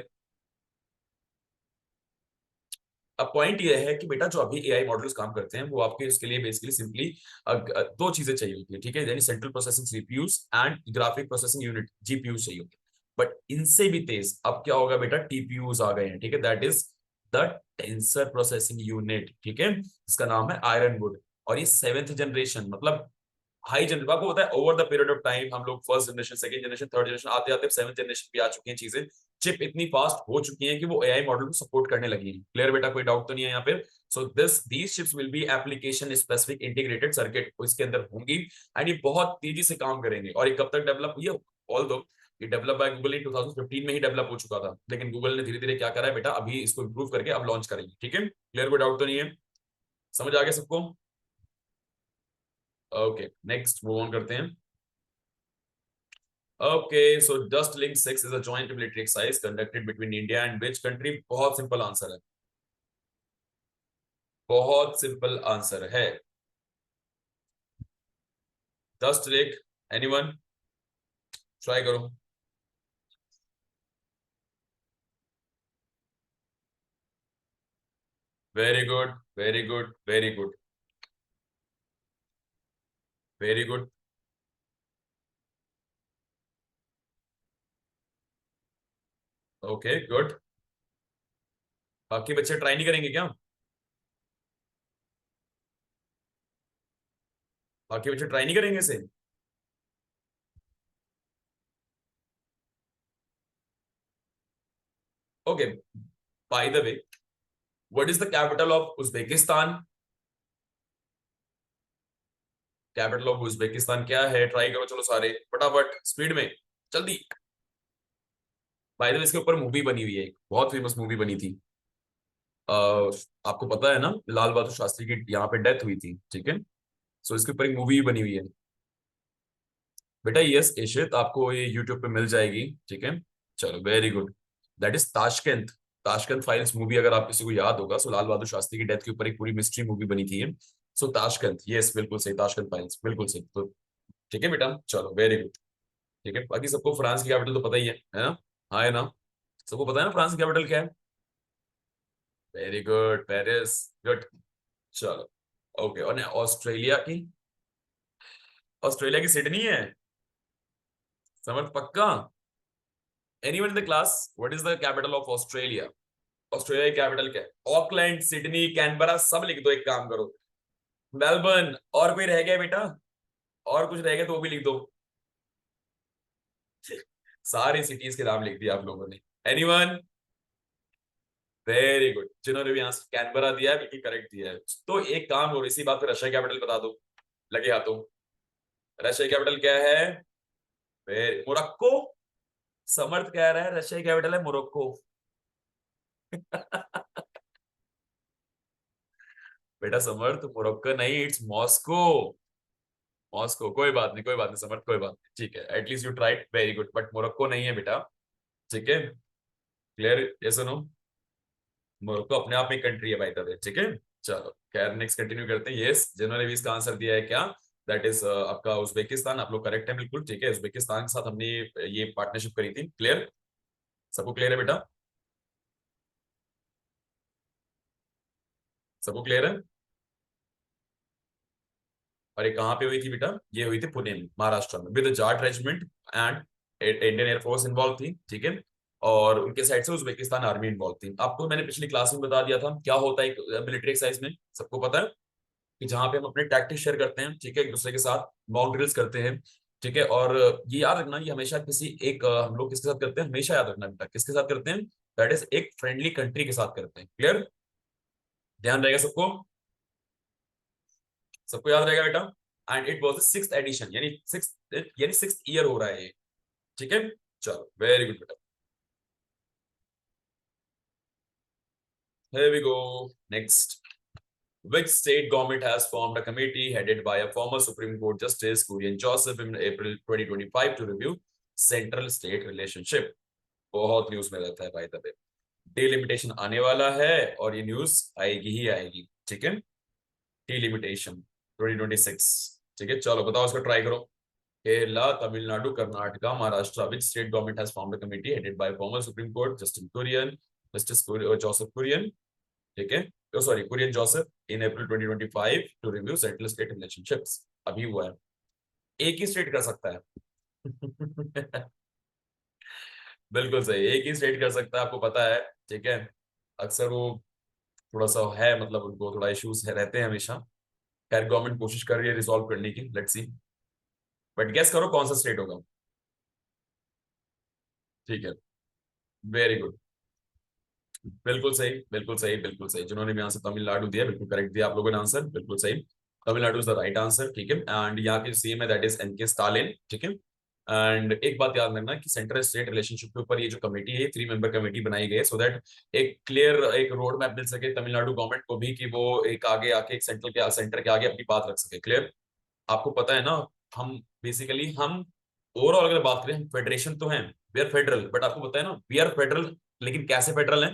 [SPEAKER 1] अब पॉइंट ये है कि बेटा जो अभी एआई मॉडल्स काम करते हैं वो आपके इसके लिए बेसिकली सिंपली दो चीजें चाहिए होती है, ठीक है, यानी central processing CPUs and graphic processing unit GPU चाहिए होती है, बट इनसे भी तेज अब क्या होगा बेटा, टीपीयूज आ गए हैं, ठीक है, that is the tensor processing unit, ठीक है, इसका नाम है आयरनवुड, और ये 7th जनरेशन मतलब हाई जनरेशन, आपको पता है over the period of time हम लोग first generation, second generation, third generation, आते आते 7th जनरेशन भी आ चुकी हैं चीजें, चिप इतनी फास्ट हो चुकी हैं कि वो एआई मॉडल को सपोर्ट करने लगी हैं, क्लियर बेटा, कोई डाउट तो नहीं है यहाँ पे? So these chips will be application specific integrated circuit इसके अंदर होंगी, एंड ये बहुत तेजी से काम करेंगे, और ये कब तक डेवलप हुई है, ऑल्दो ये डेवलप बाय गूगल 2015 में ही डेवलप हो चुका था, लेकिन गूगल ने धीरे धीरे क्या करा है बेटा, अभी इसको इंप्रूव करके अब लॉन्च करेंगे। ठीक है, क्लियर, कोई डाउट तो नहीं है, समझ आ गया सबको? ओके, नेक्स्ट मूव ऑन करते हैं। Okay, so dust link 6 is a joint military exercise conducted between India and which country? बहुत सिंपल आंसर है, बहुत सिंपल आंसर है, डस्ट लिंक। एनीवन ट्राई करो। Very good, very good, very good, very good. Okay good, बाकी बच्चे try नहीं करेंगे क्या? बाकी बच्चे ट्राई नहीं करेंगे इसे? Okay, bye the way, what is the capital of Uzbekistan? Capital of Uzbekistan क्या है? ट्राई करो, चलो सारे फटाफट स्पीड में, जल्दी। बाय द वे, इसके ऊपर मूवी बनी हुई है, एक बहुत फेमस मूवी बनी थी। आपको पता है ना, लाल बहादुर शास्त्री की यहाँ पे डेथ हुई थी, ठीक है? सो इसके ऊपर एक मूवी बनी हुई है बेटा। यस इशित, आपको ये यूट्यूब पे मिल जाएगी, ठीक है? चलो very good, that is Tashkent. Tashkent files movie, अगर आप किसी को याद होगा, सो लाल बहादुर शास्त्री की डेथ के ऊपर एक पूरी मिस्ट्री मूवी बनी थी। सो ताशकंद, यस बिल्कुल सही, ताशकंद फाइल्स, बिल्कुल सही। तो ठीक है बेटा, चलो वेरी गुड। ठीक है, बाकी सबको फ्रांस की कैपिटल तो पता ही है ना? हाँ है ना? सबको पता है ना फ्रांस की कैपिटल क्या है? Very good, Paris, good. चलो ओके, और ऑस्ट्रेलिया की? ऑस्ट्रेलिया की सिडनी है, समझ पक्का? Anyone in the class, what is the capital of Australia? Australia की कैपिटल क्या है? ऑकलैंड, सिडनी, कैनबरा, सब लिख दो, एक काम करो, मेलबर्न। और कोई रह गया बेटा? और कुछ रह गया तो वो भी लिख दो। सारी सिटीज के नाम लिख दिया आप लोगों ने। एनीवन? वेरी गुड, जिन्होंने भी आंसर कैनबरा दिया है बिल्कुल करेक्ट दिया है। तो एक काम करो, इसी बात पे रशिया कैपिटल बता दो, लगे हाथों। रशिया कैपिटल क्या है? मोरक्को। समर्थ कह रहा है रशिया कैपिटल है मोरक्को। बेटा समर्थ, मोरक्को नहीं, इट्स मॉस्को। मॉस्को, कोई बात नहीं, कोई बात नहीं समर्थ, कोई बात नहीं, ठीक है, at least you tried, very good, but Morocco नहीं है बेटा। ठीक है, क्लियर? ये सुनो, मोरक्को अपने आप में कंट्री है भाई, तब ठीक है। चलो खैर, नेक्स्ट कंटिन्यू करते हैं। यस, जिन्होंने भी इसका आंसर दिया है क्या, दैट इज आपका उज्बेकिस्तान। आप लोग करेक्ट है बिल्कुल, ठीक है, उज्बेकिस्तान के साथ हमने ये पार्टनरशिप करी थी। क्लियर, सबको क्लियर है बेटा? सबको क्लियर है? और ये कहाँ पे हुई थी बेटा? ये हुई थी पुणे में, महाराष्ट्र में, with Jat regiment and Indian air force involve थी, ठीक है? और उनके साइड से उज्बेकिस्तान आर्मी इन्वॉल्व थी। आपको मैंने पिछली क्लास में बता दिया था क्या होता है एक मिलिट्री एक्सरसाइज में, सबको पता है कि जहाँ पे हम अपने टैक्टिक्स शेयर करते हैं, ठीक है, एक दूसरे के साथ मॉक ड्रिल्स करते हैं, ठीक है? और ये याद रखना, ये हमेशा किसी एक हम लोग किसके साथ करते हैं, हमेशा याद रखना बेटा, किसके साथ करते हैं? दैट इज एक फ्रेंडली कंट्री के साथ करते हैं। क्लियर, ध्यान रहेगा सबको? सबको याद रहेगा बेटा? And it was six edition, यानी सिक्स ईयर हो रहा है ये, ठीक है? चलो वेरी गुड बेटा, here we go, next. Which state government has formed a committee headed by a former Supreme Court Justice Kurian Joseph in April 2025 to review central state relationship? बहुत news में रहता है भाई, तबे डिलिमिटेशन आने वाला है और ये न्यूज आएगी ही आएगी, ठीक है? डिलिमिटेशन 2026, ठीक है? चलो बताओ, इसको ट्राई करो। Kerala, Tamil Nadu, Karnataka, Maharashtra, which state government has formed a committee headed by former Supreme Court Justice Joseph Kurian, ठीक है? तो sorry, Kurian Joseph, in April 2025 to review central state relationships. अभी हुआ है, एक ही स्टेट कर सकता है। बिल्कुल सही, एक ही स्टेट कर सकता है, आपको पता है, ठीक है? अक्सर वो थोड़ा सा है, मतलब उनको थोड़ा इश्यूज है, रहते हैं हमेशा। खैर गवर्नमेंट कोशिश कर रही है रिजॉल्व करने की, लेट्स सी, बट गेस करो कौन सा स्टेट होगा? ठीक है, वेरी गुड, बिल्कुल सही, बिल्कुल सही, बिल्कुल सही। जिन्होंने भी आंसर तमिलनाडु दिया, बिल्कुल करेक्ट दिया आप लोगों ने आंसर, बिल्कुल सही। Tamil Nadu is the right answer, ठीक है? एंड यहाँ के सीएम है दैट इज एनके स्टालिन, ठीक है? एंड एक बात याद रखना कि सेंटर स्टेट रिलेशनशिप के ऊपर ये जो कमेटी है 3 मेंबर कमेटी बनाई गई है सो दैट एक क्लियर एक रोड मैप मिल सके तमिलनाडु गवर्नमेंट को भी कि वो एक आगे आके एक सेंटर के आगे अपनी बात रख सके। क्लियर? आपको पता है ना, हम बेसिकली हम ओवरऑल अगर बात करें, हम फेडरेशन तो हैं, वी आर फेडरल, बट आपको पता है ना वी आर फेडरल, लेकिन कैसे फेडरल है?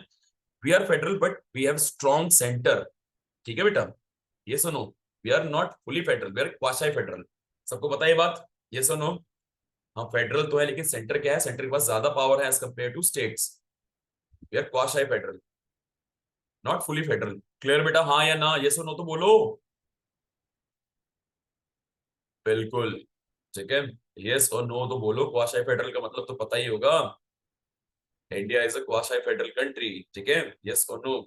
[SPEAKER 1] We are federal but we have strong centre. ठीक है बेटा, ये सुनो, we are not fully federal, we are quasi federal. सबको पता है ये बात? ये सुनो, हम फेडरल तो है लेकिन सेंटर क्या है? सेंटर के पास ज्यादा पावर है as compare to states. We are quasi federal, not fully federal. Clear बेटा? हाँ या ना, ये सुनो तो बोलो। बिल्कुल, ठीक है, यस और नो तो बोलो। क्वासी फेडरल का मतलब तो पता ही होगा, India is a quasi federal country. ठीक है, यस और नो।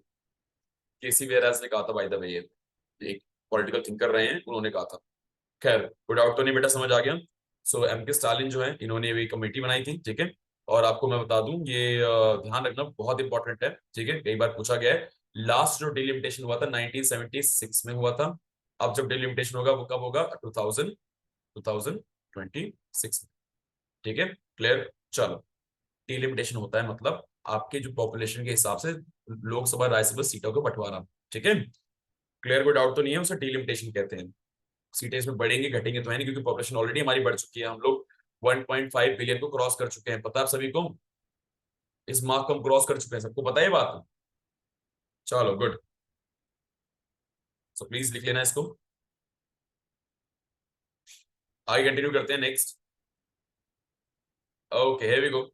[SPEAKER 1] केसी वेराज ने कहा था बाय द वे, ये एक पॉलिटिकल थिंकर रहे हैं, उन्होंने कहा था। खैर कोई डाउट तो नहीं बेटा, समझ आ गया। सो एम के स्टालिन जो है, इन्होंने भी कमेटी बनाई थी। ठीक है, और आपको मैं बता दूं ये ध्यान रखना बहुत इंपॉर्टेंट है। ठीक है, कई बार पूछा गया है। लास्ट जो डिलिमिटेशन हुआ था 1976 में हुआ था। अब जब डिलिमिटेशन होगा वो कब होगा? 2026 में। ठीक है, क्लियर? चलो, डिलिमिटेशन होता है मतलब आपके जो पॉपुलेशन के हिसाब से लोकसभा राज्यसभा सीटों का बंटवारा। ठीक है, क्लियर? कोई डाउट तो नहीं है, उसे डिलिमिटेशन कहते हैं। सीटें इसमें बढ़ेंगे घटेंगे तो है नहीं, क्योंकि पॉपुलेशन ऑलरेडी हमारी बढ़ चुकी है। हम लोग 1.5 बिलियन को क्रॉस कर चुके हैं, पता है आप सभी को? इस मार्क को हम क्रॉस कर चुके हैं, सबको पता है ये बात? चलो गुड, सो प्लीज लिख लेना इसको। आगे कंटिन्यू करते हैं next. Okay, here we go.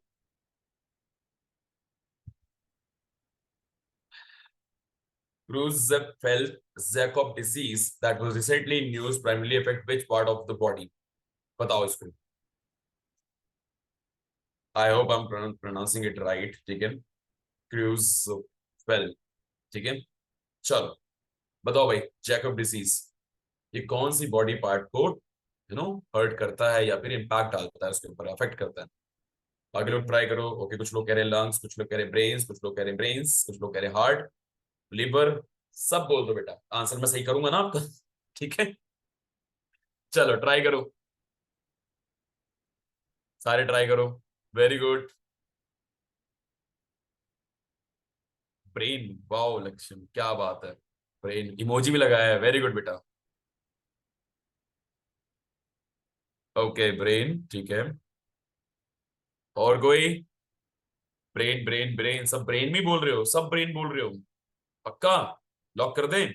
[SPEAKER 1] Creutzfeldt-Jakob disease that was recently in news primarily affect which part of the body? बताओ इसको। आई hope I am pronouncing it right. ठीक है, क्रूजफेल्ड। ठीक है, चलो बताओ भाई, जैकब डिसीज ये कौन सी बॉडी पार्ट को हर्ट करता है या फिर इंपैक्ट डालता है उसके ऊपर, अफेक्ट करता है? बाकी लोग ट्राई करो। ओके, कुछ लोग कह रहे हैं लंग्स, कुछ लोग कह रहे हैं ब्रेन्स, कुछ लोग कह रहे हैं ब्रेन्स, कुछ लोग कह रहे हैं हार्ट, लिवर। सब बोल दो बेटा, आंसर मैं सही करूंगा ना आपका। ठीक है, चलो ट्राई करो, सारे ट्राई करो। Very good, brain. Wow Lakshman, क्या बात है, ब्रेन इमोजी भी लगाया है। वेरी गुड बेटा। ओके ब्रेन, ठीक है। और कोई? ब्रेन ब्रेन ब्रेन, सब ब्रेन भी बोल रहे हो, सब ब्रेन बोल रहे हो? पक्का? लॉक कर दें?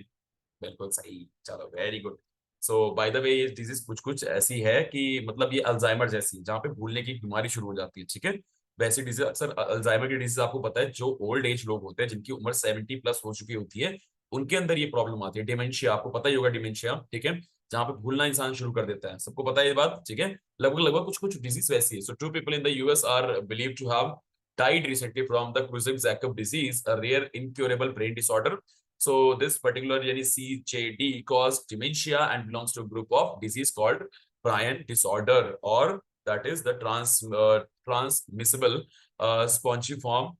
[SPEAKER 1] बिल्कुल सही, चलो very good. So bye the वे ये डिजीज कुछ कुछ ऐसी है कि मतलब ये अल्जाइमर जैसी, जहाँ पे भूलने की बीमारी शुरू हो जाती है। ठीक है, वैसी डिजीज अक्सर अल्जाइमर की डिजीज आपको पता है, जो ओल्ड एज लोग होते हैं जिनकी उम्र 70+ हो चुकी होती है, उनके अंदर ये प्रॉब्लम आती है। डिमेंशिया, आपको पता ही होगा डिमेंशिया। ठीक है, जहाँ पे भूलना इंसान शुरू कर देता है, सबको पता है ये बात। ठीक है, लगभग लगभग कुछ कुछ डिजीज वैसी है। सो 2 people in the US are believed to have died recently from the Creutzfeldt-Jakob disease, a rare incurable brain disorder. So this particular yani CJD caused dementia and belongs to a group of disease called prion disorder, or that is the transmissible spongiform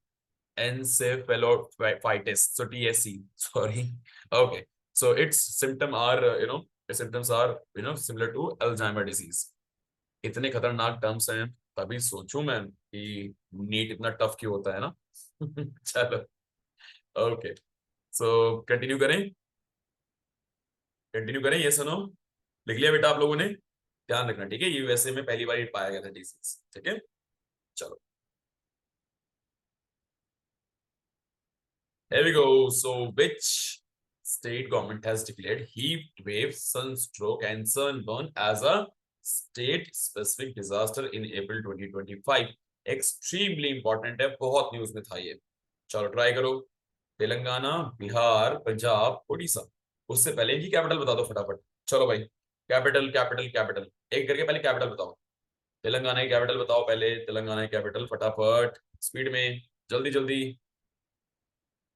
[SPEAKER 1] encephalopathitis. So TSC. Sorry. Okay. So its symptom are its symptoms are similar to Alzheimer disease. इतने खतरनाक terms हैं, तभी सोचूं मैं कि NEET इतना tough क्यों होता है ना। चलो ओके, सो कंटिन्यू करें, कंटिन्यू करें। ये सुनो, लिख लिया बेटा आप लोगों ने? ध्यान रखना, ठीक है, यूएसए में पहली बार पाया गया था डिसीज। ठीक है, चलो here we go. So which state government has declared heat wave, sunstroke and sunburn as a state specific disaster in April 2025? Extremely important है, बहुत न्यूज में था ये। चलो ट्राई करो। तेलंगाना, बिहार, पंजाब, उड़ीसा। उससे पहले इनकी कैपिटल बता दो फटाफट। चलो भाई, कैपिटल कैपिटल कैपिटल, एक करके पहले कैपिटल बताओ। तेलंगाना की कैपिटल बताओ पहले, तेलंगाना की कैपिटल फटाफट, स्पीड में, जल्दी जल्दी।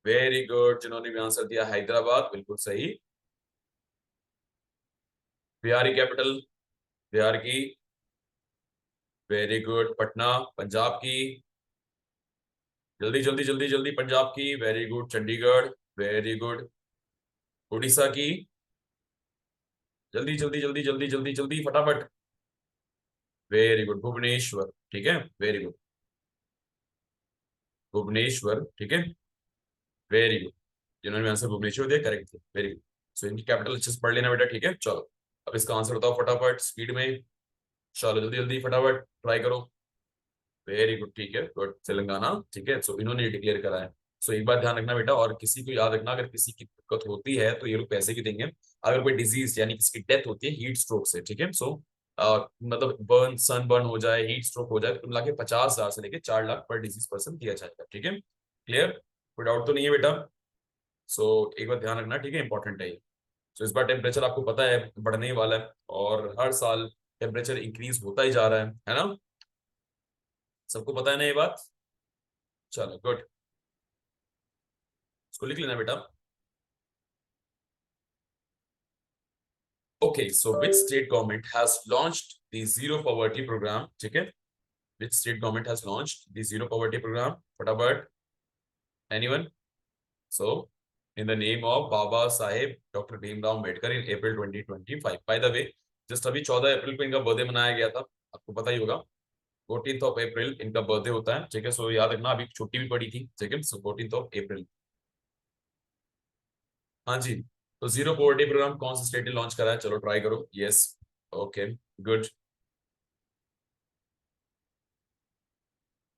[SPEAKER 1] वेरी गुड, जिन्होंने भी आंसर दिया हैदराबाद, बिल्कुल सही। बिहार की कैपिटल, बिहार की, वेरी गुड। पटना, पंजाब की, जल्दी जल्दी जल्दी जल्दी, पंजाब की, very good. Chandigarh, very good. Orissa की, जल्दी जल्दी जल्दी जल्दी जल्दी जल्दी फटाफट। वेरी गुड, भुवनेश्वर, ठीक है, वेरी गुड, भुवनेश्वर, ठीक है, वेरी गुड। जिन्होंने आंसर भुवनेश्वर दिया करेक्ट थे, वेरी गुड। सो इनकी कैपिटल अच्छे से पढ़ लेना बेटा, ठीक है। चलो अब इसका आंसर बताओ फटाफट स्पीड में, चलो जल्दी जल्दी फटाफट ट्राई करो। वेरी गुड, ठीक है, गुड, तेलंगाना, ठीक है। सो इन्होंने डिक्लेयर करा है। सो एक बात ध्यान रखना बेटा, और किसी को याद रखना, अगर किसी की दिक्कत होती है तो ये लोग पैसे भी देंगे। अगर कोई डिजीज यानी किसी की डेथ होती है हीट स्ट्रोक से, ठीक है, सो मतलब बर्न, सन बर्न हो जाए, हीट स्ट्रोक हो जाए, तो मिला के 50,000 से लेके 4 लाख पर डिजीज पर्सन दिया जाएगा, ठीक है। क्लियर, कोई डाउट तो नहीं है बेटा। सो एक बार ध्यान रखना, ठीक है, इंपॉर्टेंट है ये। सो इस बार टेम्परेचर आपको पता है बढ़ने ही वाला है, और हर साल टेम्परेचर इंक्रीज होता ही जा रहा है ना, सबको पता है ना ये बात। चलो गुड, इसको लिख लेना बेटा। Okay, so which state government has launched the zero poverty programme, ठीक है, which state government has launched the zero poverty programme, फटाफट, anyone. So in the name of Baba Saheb Dr. Bhimrao Ambedkar in April 2025. By the way, just अभी 14 अप्रैल को इनका birthday मनाया गया था, आपको पता ही होगा। 14th ऑफ अप्रैल इनका बर्थडे होता है, ठीक है। सो याद रखना, अभी छुट्टी भी पड़ी थी, ठीक है। सो 14th ऑफ अप्रैल, हाँ जी। तो जीरो पॉवर्टी प्रोग्राम कौन सा स्टेट ने लॉन्च करा है, चलो ट्राई करो। Yes, okay, good,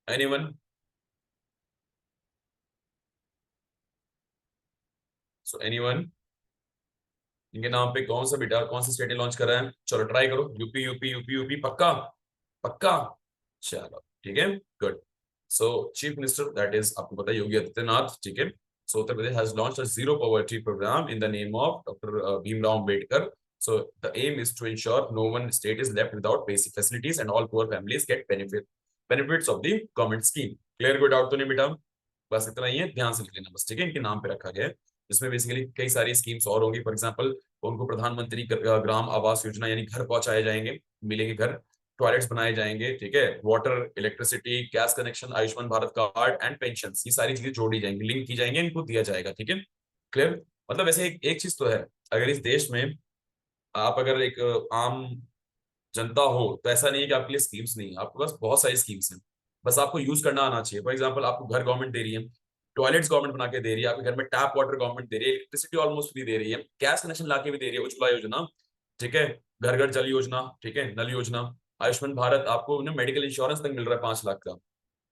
[SPEAKER 1] anyone. So anyone, इनके नाम पे कौन सा बेटा, कौन सा स्टेट ने लॉन्च करा है, चलो ट्राई करो। यूपी यूपी यूपी यूपी, पक्का पक्का, चलो ठीक है, good. So chief minister, that is आपको पता है, योगी आदित्यनाथ, ठीक है। So Uttar Pradesh has launched a zero poverty programme in the name of doctor Bhimrao Ambedkar. So the aim is to ensure no one state is left without basic facilities and all poor families get benefits of the government scheme. Clear, कोई doubt तो नहीं बेटा, बस इतना ही है, ध्यान से लिख लेना बस, ठीक है। इनके नाम पे रखा गया है, जिसमें बेसिकली कई सारी स्कीम्स और होंगी। फॉर एग्जांपल उनको प्रधानमंत्री ग्राम आवास योजना यानी घर पहुंचाए जाएंगे, मिलेंगे घर, टॉयलेट्स बनाए जाएंगे, ठीक है, water, electricity, gas connection, Ayushman Bharat card and pension, ये सारी चीजें जोड़ी जाएंगी, लिंक की जाएंगे, इनको दिया जाएगा, ठीक है। क्लियर, मतलब ऐसे एक चीज तो है, अगर इस देश में आप अगर एक आम जनता हो तो ऐसा नहीं है कि आपके लिए स्कीम्स नहीं है, आपके पास बहुत सारी स्कीम्स हैं, बस आपको यूज करना आना चाहिए। फॉर एग्जांपल आपको घर गवर्नमेंट दे रही है, टॉयलेट्स गवर्नमेंट बना के दे रही है, आपके घर में टैप वाटर गवर्नमेंट दे रही है, इलेक्ट्रिसिटी ऑलमोस्ट फ्री दे रही है, गैस कनेक्शन लाके भी दे रही है, उज्ज्वला योजना, ठीक है, घर घर जल योजना, ठीक है, नल योजना, आयुष्मान भारत, आपको मेडिकल इंश्योरेंस तक मिल रहा है 5 लाख का,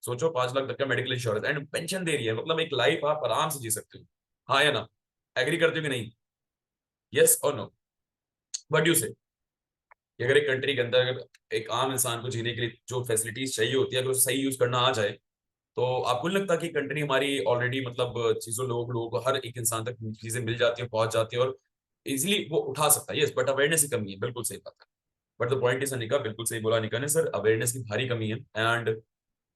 [SPEAKER 1] सोचो 5 लाख तक का मेडिकल इंश्योरेंस, एंड पेंशन दे रही है, मतलब एक लाइफ आप आराम से जी सकते हो। हाँ या ना, एग्री करते हो कि नहीं, यस और नो, व्हाट यू से, कि अगर एक कंट्री के अंदर अगर एक आम इंसान को जीने के लिए जो फैसिलिटीज चाहिए होती है, अगर उसे सही यूज करना आ जाए, तो आपको नहीं लगता कि कंट्री हमारी ऑलरेडी मतलब चीजों, लोगों को हर एक इंसान तक चीजें मिल जाती है, पहुंच जाती है, और इजिली वो उठा सकता है। यस, बट अवेयरनेस की कमी है, बिल्कुल सही बात है। But the point is Anika, बिल्कुल सही बोला अनिका ने सर, अवेयरनेस की भारी कमी है, एंड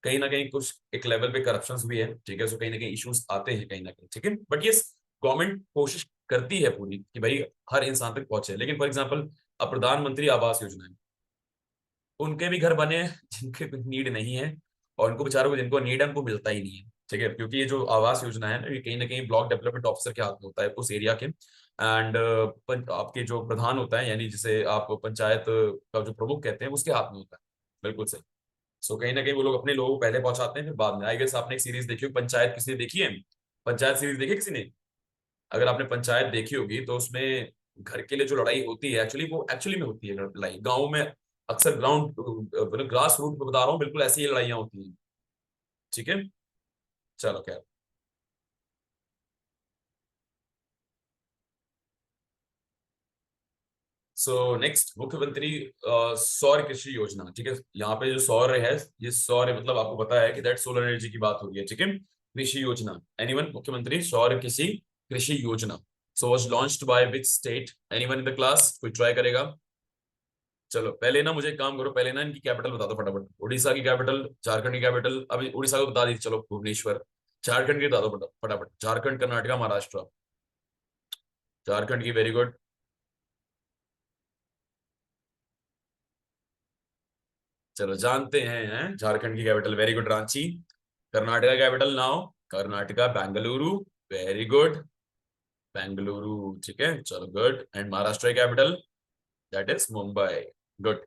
[SPEAKER 1] कहीं ना कहीं कुछ एक लेवल पे करप्शन भी है, ठीक है। सो कहीं ना कहीं इश्यूज आते हैं कहीं ना कहीं, ठीक है। बट यस, गवर्नमेंट कोशिश करती है पूरी कि भाई हर इंसान तक पहुंचे। लेकिन फॉर एग्जाम्पल अब प्रधानमंत्री आवास योजना है, उनके भी घर बने हैं जिनके नीड नहीं है, और उनको बेचारों को जिनको नीड है उनको मिलता ही नहीं है, ठीक है। क्योंकि ये जो आवास योजना है ना कहीं ब्लॉक डेवलपमेंट ऑफिसर के हाथ में होता है उस एरिया के, एंड आपके जो प्रधान होता है, यानी जिसे आप पंचायत का जो प्रमुख कहते हैं, उसके हाथ में होता है, बिल्कुल सही। सो कहीं ना कहीं वो लोग अपने लोगों को पहले पहुंचाते हैं, फिर बाद में। आई गेस आपने एक सीरीज देखी होगी पंचायत, किसी ने देखी है पंचायत सीरीज, देखी किसी ने? अगर आपने पंचायत देखी होगी तो उसमें घर के लिए जो लड़ाई होती है एक्चुअली, वो एक्चुअली में होती है लड़ाई गाँव में, अक्सर ग्राउंड ग्रास रूट पे बता रहा हूँ, बिल्कुल ऐसी ही लड़ाइयाँ होती हैं, ठीक है। चलो खैर, सो नेक्स्ट, मुख्यमंत्री सौर कृषि योजना, ठीक है। यहाँ पे जो सौर है, ये सौर मतलब आपको पता है कि दैट सोलर एनर्जी की बात हो रही है, ठीक है। कृषि योजना, एनीवन, मुख्यमंत्री सौर कृषि कृषि योजना, so was launched by which state, anyone in the class, कोई ट्राई करेगा? चलो पहले ना मुझे एक काम करो, पहले ना इनकी कैपिटल बता दो फटाफट, उड़ीसा की कैपिटल, झारखंड की कैपिटल, अभी उड़ीसा को बता दी, चलो भुवनेश्वर, झारखंड की बता दो फटाफट, झारखंड, कर्नाटका, महाराष्ट्र, झारखंड की, वेरी गुड, चलो जानते हैं झारखंड की capital, very good, Ranchi. Karnataka capital now, Karnataka Bengaluru, very good, Bengaluru, ठीक है, चलो good. And Maharashtra capital, that is Mumbai, good.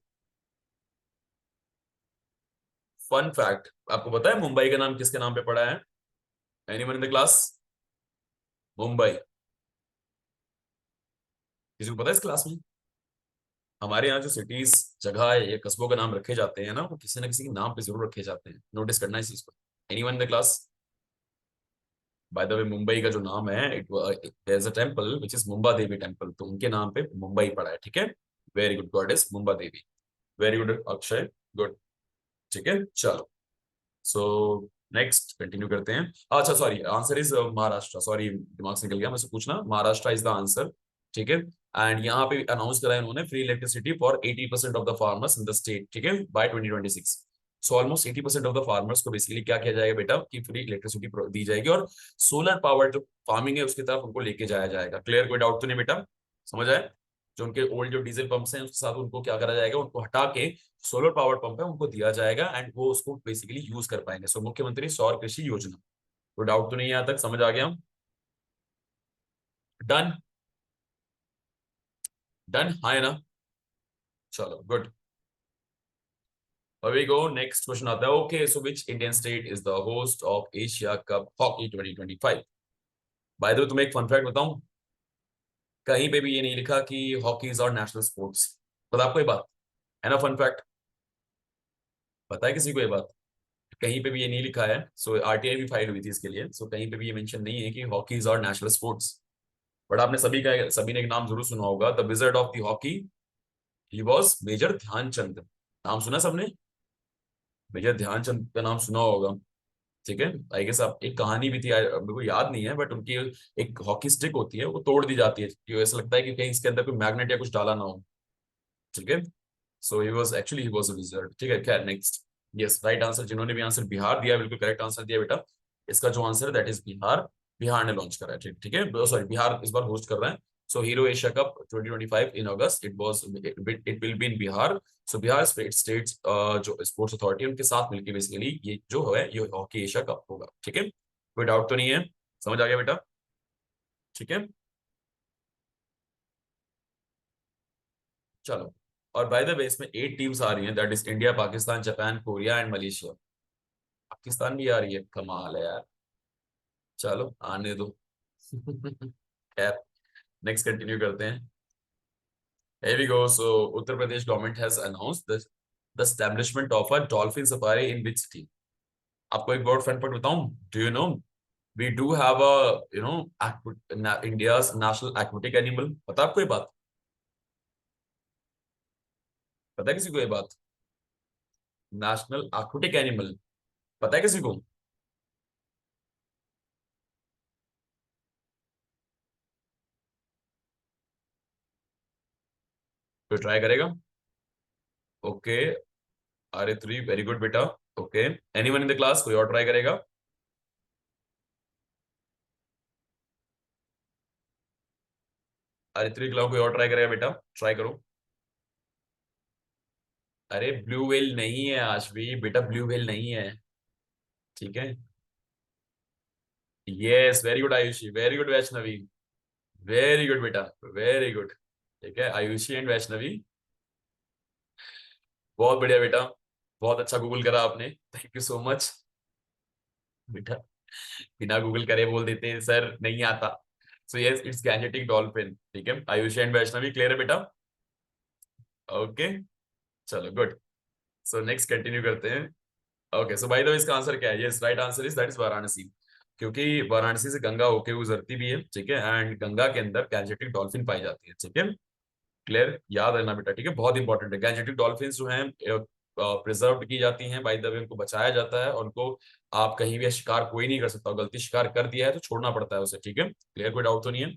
[SPEAKER 1] Fun fact, आपको पता है मुंबई का नाम किसके नाम पे पड़ा है? Anyone in the class? Mumbai किसी को पता है इस क्लास में? हमारे यहाँ जो सिटीज, जगह या कस्बों का नाम रखे जाते हैं ना, वो किसी ना किसी के नाम पे जरूर रखे जाते हैं। नोटिस करना इस चीज को। Anyone in the class? By the way, Mumbai का जो नाम है, it there is a temple which is Mumba Devi temple, तो उनके नाम पे मुंबई पड़ा है। ठीक है, very good, goddess Mumba Devi. Very good Akshay, good. ठीक है, चलो। सो नेक्स्ट कंटिन्यू करते हैं। अच्छा sorry, answer is Maharashtra. Sorry, दिमाग से निकल गया मुझसे पूछना। Maharashtra is the answer. ठीक है, एंड यहाँ पे अनाउंस करा है उन्होंने free electricity for 80% of the farmers in the state. ठीक है, by 2026। So almost 80% of the farmers को बेसिकली क्या किया जाएगा बेटा, कि फ्री इलेक्ट्रिसिटी दी जाएगी, और सोलर पावर जो फार्मिंग है उसकी तरफ उनको लेके जाया जाएगा। क्लियर, कोई डाउट तो नहीं बेटा? समझ आए? जो उनके ओल्ड जो डीजल पंप्स हैं उसके साथ उनको क्या करा जाएगा, उनको हटा के सोलर पावर पंप है उनको दिया जाएगा, एंड वो उसको बेसिकली यूज कर पाएंगे। सो मुख्यमंत्री सौर कृषि योजना। कोई डाउट तो नहीं है यहाँ तक? समझ आ गया? डन? डन, हाँ है ना? चलो good. Here we go. Next question आता है। Okay, so which Indian state is the host of Asia Cup Hockey 2025? By the way, तुम्हें एक फन फैक्ट बताऊं, कहीं पे भी ये नहीं लिखा कि हॉकी इज और नेशनल स्पोर्ट्स। पता आपको ये बात है ना? फन फैक्ट, पता है किसी को ये बात? कहीं पे भी ये नहीं लिखा है। सो आरटीआई भी फाइल हुई थी इसके लिए। सो कहीं पे भी ये मेंशन नहीं है कि हॉकी इज और नेशनल स्पोर्ट्स। बट आपने सभी ने एक नाम जरूर सुना होगा, the wizard of the hockey, he was major Dhyanchand. नाम सुना सबने? मेजर ध्यानचंद का नाम सुना होगा। ठीक है, आई गेस आप, एक कहानी भी थी, मेरे को याद नहीं है, बट उनकी एक हॉकी स्टिक होती है, वो तोड़ दी जाती है क्योंकि ऐसा लगता है कि कहीं इसके अंदर कोई मैग्नेट या कुछ डाला ना हो। ठीक है, सो ही वाज अ विजर्ड। ठीक है, खैर नेक्स्ट। यस, राइट आंसर, जिन्होंने भी आंसर बिहार दिया, बिल्कुल करेक्ट आंसर दिया बेटा। इसका जो आंसर है दैट इज बिहार। बिहार ने लॉन्च करा है। ठीक ठीक है, सॉरी, बिहार इस बार होस्ट कर रहा है। So Hero Asia Cup 2025 in August, it will be in Bihar. So Bihar states जो स्पोर्ट्स अथॉरिटी उनके साथ मिलकर बेसिकली ये जो है ये हॉकी एशिया कप होगा। ठीक है, कोई डाउट तो नहीं है? समझ आ गया बेटा? ठीक है, चलो। और बाय द वे, इसमें 8 टीम्स आ रही हैं, that is India, Pakistan, Japan, Korea and Malaysia. Pakistan भी आ रही है, कमाल है यार। चलो आने दो। खैर, नेक्स्ट कंटिन्यू करते हैं। Here we go. So Uttar Pradesh government has announced the establishment of a dolphin safari in which city? आपको एक वर्ड फन फैक्ट बताऊं? Do you know we do have a India's national aquatic animal? पता आपको ये बात? पता है किसी को ये बात? नेशनल एक्वेटिक एनिमल पता है किसी को? तो ट्राई करेगा? ओके, आरित्री, वेरी गुड बेटा। Okay, anyone in the class, कोई और ट्राई करेगा? आरित्री के अलावा कोई और ट्राई करेगा बेटा? ट्राई करो। अरे ब्लू व्हेल नहीं है आशवी बेटा, ब्लू व्हेल नहीं है। ठीक है, yes, very good Ayushi, very good Vaishnavi, very good बेटा, वेरी गुड। ठीक है, आयुषी एंड वैष्णवी, बहुत बढ़िया बेटा, बहुत अच्छा गूगल करा आपने, थैंक यू सो मच बेटा। बिना गूगल करे बोल देते हैं सर नहीं आता। So yes, it's Gangetic dolphin. ठीक है, आयुषी एंड वैष्णवी, क्लियर है बेटा? ओके, चलो गुड। सो नेक्स्ट कंटिन्यू करते हैं। Okay, so bye the way, इसका आंसर क्या है? Yes, right answer is that is Varanasi, क्योंकि वाराणसी से गंगा होके गुजरती भी है। ठीक है, एंड गंगा के अंदर गैंजेटिक डॉल्फिन पाई जाती है। ठीक है, क्लियर, याद रहना बेटा। ठीक है, बहुत इंपॉर्टेंट है। गैंजेटिक डॉल्फिन जो हैं प्रिजर्व की जाती हैं, बाय द वे उनको बचाया जाता है, और उनको आप कहीं भी शिकार कोई नहीं कर सकता, गलती शिकार कर दिया है तो छोड़ना पड़ता है उसे। ठीक है, क्लियर, कोई डाउट तो नहीं है?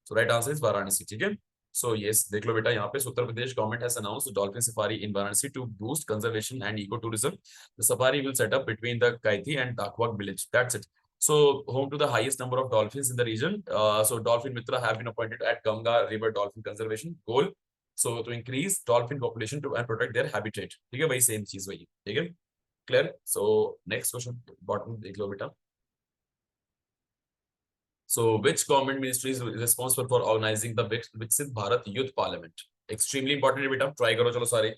[SPEAKER 1] So right answer is Varanasi. ठीक है, सो यस, देख लो बेटा यहाँ पे, Uttar Pradesh government has announced dolphin safari in Varanasi to boost conservation and eco tourism. The safari will set up between the Kaithi and Dhakwak village, that's it. So, home to the highest number of dolphins in the region. So, Dolphin Mitra have been appointed at Ganga River Dolphin Conservation Goal. So, to increase dolphin population to and protect their habitat. ठीक है भाई, same चीज वही। ठीक है, clear. So next question bottom देख लो बेटा। So, which government ministry is responsible for organizing the Viksit Bharat Youth Parliament? Extremely important है बेटा, ट्राई करो, चलो सारे।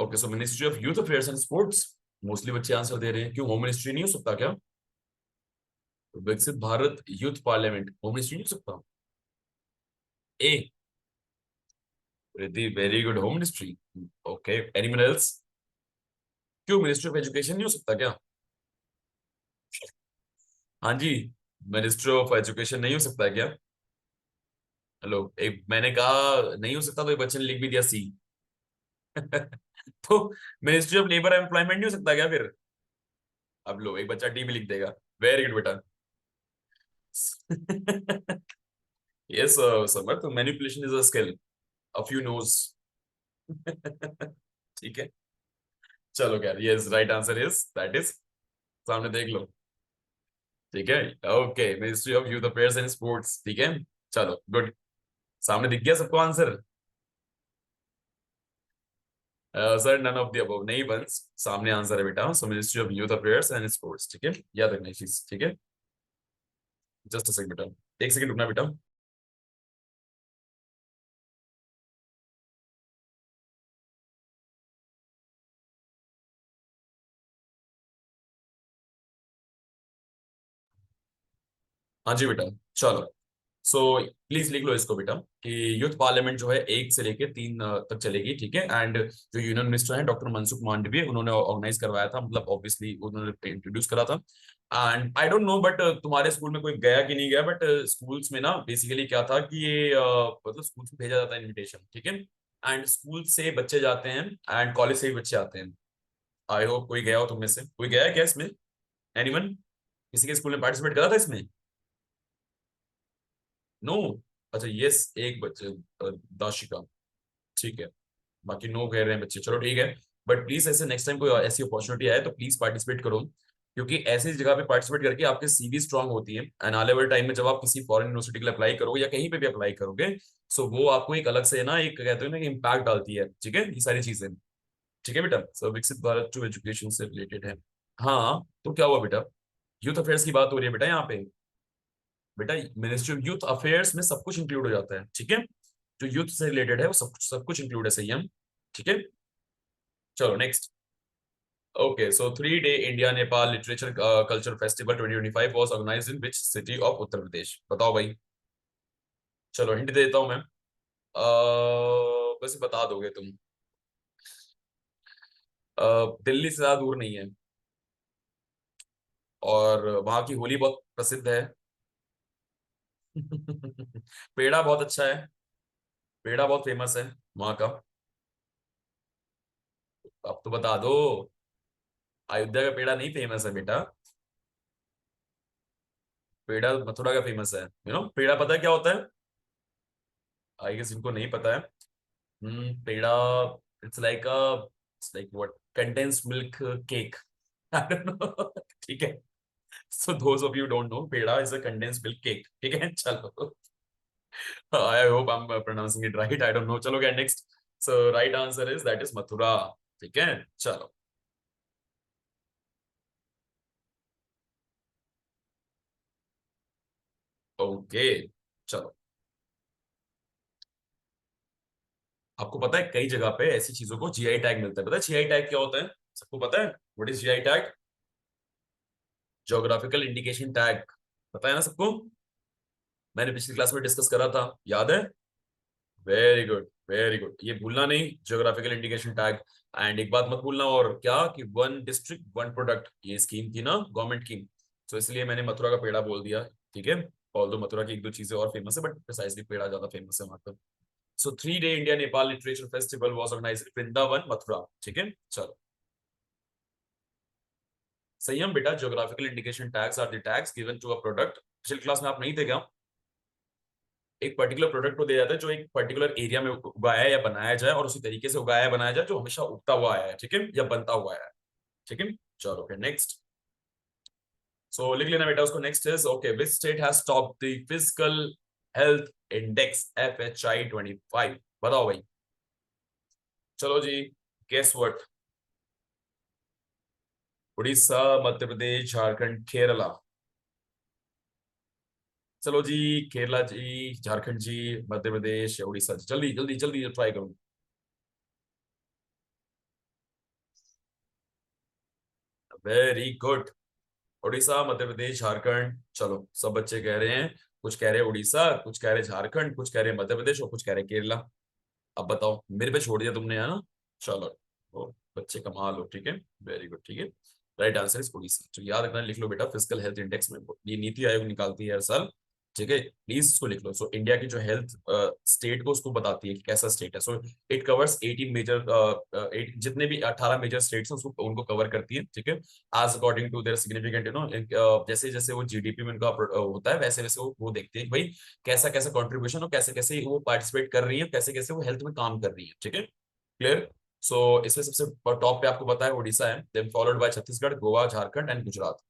[SPEAKER 1] Okay, so ministry of youth affairs and sports, mostly बच्चे आंसर दे रहे हैं। क्यों होम मिनिस्ट्री नहीं हो सकता क्या? Viksit Bharat youth parliament home ministry नहीं हो सकता? ए, Riddhi very good, home ministry. Okay, anyone else? क्यों मिनिस्ट्री ऑफ एजुकेशन नहीं हो सकता क्या? हाँ जी, मिनिस्ट्री ऑफ एजुकेशन नहीं हो सकता है क्या? हेलो, एक मैंने कहा नहीं हो सकता तो एक बच्चे ने लिख भी दिया सी। तो मिनिस्ट्री ऑफ लेबर एम्प्लॉयमेंट नहीं हो सकता क्या फिर? अब लो, एक बच्चा डी भी लिख देगा। वेरी गुड बेटा। Yes Samarth, manipulation is a skill, a few knows. ठीक है, चलो यार, yes right answer is that is, सामने देख लो। ठीक है, okay, ministry of youth affairs and sports. ठीक है, चलो गुड, सामने दिख गया सबको answer. Sir none of the above नहीं, बंस सामने आंसर है बेटा। So ministry of youth affairs and sports. ठीक है, याद रखना ये चीज। ठीक है, जस्ट अ सेकंड बेटा, एक सेकंड रुकना बेटा। हाँ जी बेटा, चलो। सो प्लीज लिख लो इसको बेटा कि यूथ पार्लियामेंट जो है 1 से लेके 3 तक चलेगी। ठीक है, एंड जो यूनियन मिनिस्टर हैं डॉक्टर मनसुख मांडविया, उन्होंने ऑर्गेनाइज करवाया था, मतलब ऑब्वियसली उन्होंने इंट्रोड्यूस करा था। And I don't no but तुम्हारे स्कूल में कोई गया कि नहीं गया, बट स्कूल्स में ना बेसिकली क्या था कि ये मतलब स्कूल से भेजा जाता है इन्विटेशन। ठीक है, एंड स्कूल से बच्चे जाते हैं एंड कॉलेज से भी बच्चे आते हैं। आई होप कोई गया हो तुम में से, कोई गया है क्या इसमें? एनीवन? किसी के स्कूल ने पार्टिसिपेट करा था इसमें? नो? अच्छा, यस, एक बच्चे, दाशिका। ठीक है, बाकी नो कह रहे हैं बच्चे, चलो ठीक है। बट प्लीज ऐसे नेक्स्ट टाइम कोई ऐसी अपॉर्चुनिटी आए तो प्लीज पार्टिसिपेट करो, क्योंकि ऐसी जगह पे पार्टिसिपेट करके आपकी सीवी स्ट्रांग होती है, एंड आने वाले टाइम में जब आप किसी फॉरेन यूनिवर्सिटी के लिए अप्लाई करोगे या कहीं पे भी अप्लाई करोगे, सो वो आपको एक अलग से ना, एक कहते हैं ना कि इम्पैक्ट डालती है। ठीक है, ये सारी चीजें। ठीक है बेटा, सो विकसित भारत टू एजुकेशन से रिलेटेड है। हाँ, तो क्या हुआ बेटा? यूथ अफेयर्स की बात हो रही है बेटा यहाँ पे। बेटा मिनिस्ट्री ऑफ यूथ अफेयर्स में सब कुछ इंक्लूड हो जाता है। ठीक है, जो यूथ से रिलेटेड है वो सब कुछ इंक्लूड है, सही है। ठीक है, चलो next. Okay, so 3 day India Nepal literature culture festival 2025 was organised in which city of Uttar Pradesh? बताओ भाई। चलो हिंट दे देता हूं मैं, वैसे बता दोगे तुम। दिल्ली से ज्यादा दूर नहीं है, और वहां की होली बहुत प्रसिद्ध है। पेड़ा बहुत अच्छा है, पेड़ा बहुत फेमस है वहां का। अब तो बता दो। अयोध्या का पेड़ा नहीं फेमस है बेटा, पेड़ा मथुरा का फेमस है। पेड़ा पता है क्या होता है? आई गेस इनको नहीं पता है। Peda, it's like what, condensed milk cake. I don't know. ठीक है, so those of you don't know, peda is a condensed milk cake. ठीक है, चलो, I hope I am pronouncing it right, I don't know. चलो क्या next, so right answer is that is Mathura. ठीक है, चलो। ओके, चलो। आपको पता है कई जगह पे ऐसी चीजों को जीआई टैग मिलता है? पता है जीआई टैग क्या होता है? सबको पता है what is GI tag? Geographical indication tag, पता है ना सबको? मैंने पिछली क्लास में डिस्कस करा था, याद है? वेरी गुड, वेरी गुड, ये भूलना नहीं, ज्योग्राफिकल इंडिकेशन टैग। एंड एक बात मत भूलना, और क्या कि वन डिस्ट्रिक्ट वन प्रोडक्ट, ये स्कीम थी ना गवर्नमेंट की, तो इसलिए मैंने मथुरा का पेड़ा बोल दिया। ठीक है, ऑल्दो मथुरा की एक दो चीजें और फेमस है, बट प्रिसाइजली पेड़ा ज्यादा फेमस है वहां पर। So 3 day India Nepal literature festival was organized Vrindavan Mathura. ठीक है, चलो। संयम बेटा, geographical indication tags are the tags given to a product. पिछली क्लास में आप नहीं थे क्या? एक पर्टिकुलर प्रोडक्ट को दिया जाता है जो एक पर्टिकुलर एरिया में उगाया या बनाया जाए, और उसी तरीके से उगाया या बनाया जाए जो हमेशा उगता हुआ आया है। ठीक है, या बनता हुआ आया है। ठीक है, चलो फिर नेक्स्ट। सो लिख लेना बेटा उसको। Next is okay, which state has top the physical health index FHI 25? बताओ भाई। चलो जी, गेस व्हाट? उड़ीसा, मध्य प्रदेश, झारखंड, केरला। चलो जी, केरला जी, झारखंड जी, मध्य प्रदेश या उड़ीसा जी, जल्दी जल्दी जल्दी ट्राई करो। Very good. उड़ीसा, मध्य प्रदेश, झारखंड, चलो सब बच्चे कह रहे हैं, कुछ कह रहे हैं उड़ीसा, कुछ कह रहे हैं झारखंड, कुछ कह रहे हैं मध्य प्रदेश और कुछ कह रहे हैं केरला। अब बताओ, मेरे पे छोड़ दिया तुमने, है ना। चलो, ओ, बच्चे कमाल हो, ठीक है, वेरी गुड, ठीक है। Right answer is Orissa. तो याद रखना, लिख लो बेटा, फिजिकल हेल्थ इंडेक्स में ये नीति आयोग निकालती है हर साल, ठीक है, प्लीज इसको लिख लो। सो इंडिया की जो हेल्थ स्टेट को उसको बताती है कि कैसा स्टेट है। सो इट कवर्स 18 मेजर, जितने भी 18 मेजर स्टेट्स हैं उसको उनको कवर करती है, ठीक है, as according to their significant, you know, जैसे जैसे वो जीडीपी में उनका होता है, वैसे वैसे वो देखते हैं कि भाई कैसा कैसा कंट्रीब्यूशन और कैसे कैसे वो पार्टिसिपेट कर रही है, कैसे कैसे वो हेल्थ में काम कर रही है, ठीक है, क्लियर। सो इसमें सबसे टॉप पे आपको पता है उड़ीसा है, then followed by Chhattisgarh, Goa, Jharkhand and Gujarat.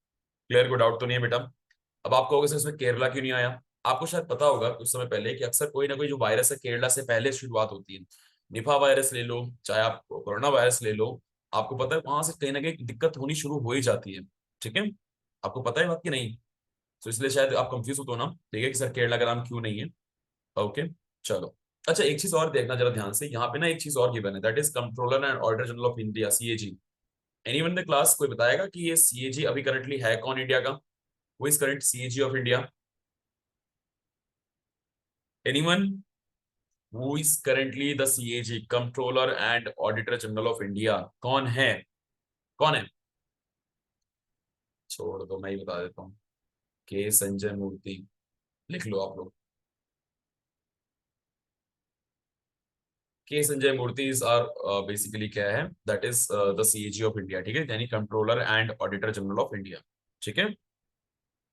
[SPEAKER 1] Clear, कोई डाउट तो नहीं है बेटा। अब आपको होगा सर इसमें केरला क्यों नहीं आया। आपको शायद पता होगा कुछ समय पहले कि अक्सर कोई ना कोई जो वायरस है केरला से पहले शुरुआत होती है। निफा वायरस ले लो, चाहे आप कोरोना वायरस ले लो, आपको पता है वहां से कहीं ना कहीं दिक्कत होनी शुरू हो ही जाती है, ठीक है, आपको पता है बात की नहीं। तो इसलिए शायद आप कंफ्यूज हो तो ना, ठीक है, कि सर केरला का नाम क्यों नहीं है। ओके, चलो। अच्छा, एक चीज और देखना जरा ध्यान से, यहाँ पे ना एक चीज और गिवन है, that is controller and auditor general of India, CAG. Anyone in the class कोई बताएगा कि ये सीएजी अभी करंटली है कौन इंडिया का, who is current CAG of India? Anyone who is currently the CAG, controller and auditor general of India, कौन है, कौन है? छोड़ दो, मैं ही बता देता हूँ, के संजय मूर्ति, लिख लो आप लोग। के संजय मूर्तिज आर बेसिकली क्या है, that is the CAG of India, ठीक है, यानी controller and auditor general of India, ठीक है,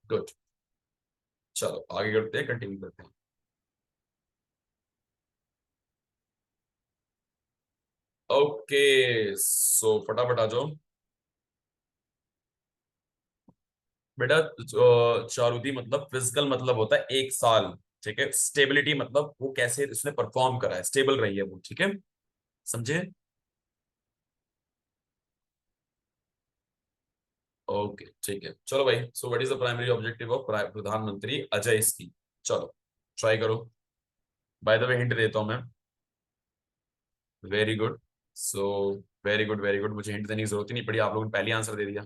[SPEAKER 1] गुड। चलो आगे करते हैं, कंटिन्यू करते हैं। ओके, सो फटाफट आ जाओ बेटा। चारुदी मतलब फिजिकल मतलब होता है एक साल, ठीक है, स्टेबिलिटी मतलब वो कैसे उसने परफॉर्म करा है, स्टेबल रही है वो, ठीक है, समझे। ओके, ठीक है, चलो भाई। So what is the primary objective of प्रधानमंत्री अजय स्कीम? चलो ट्राई करो। बाय द वे हिंट देता हूं मैं। Very good. So very good, very good, मुझे हिंट देने की जरूरत ही नहीं पड़ी, आप लोगों ने पहले आंसर दे दिया।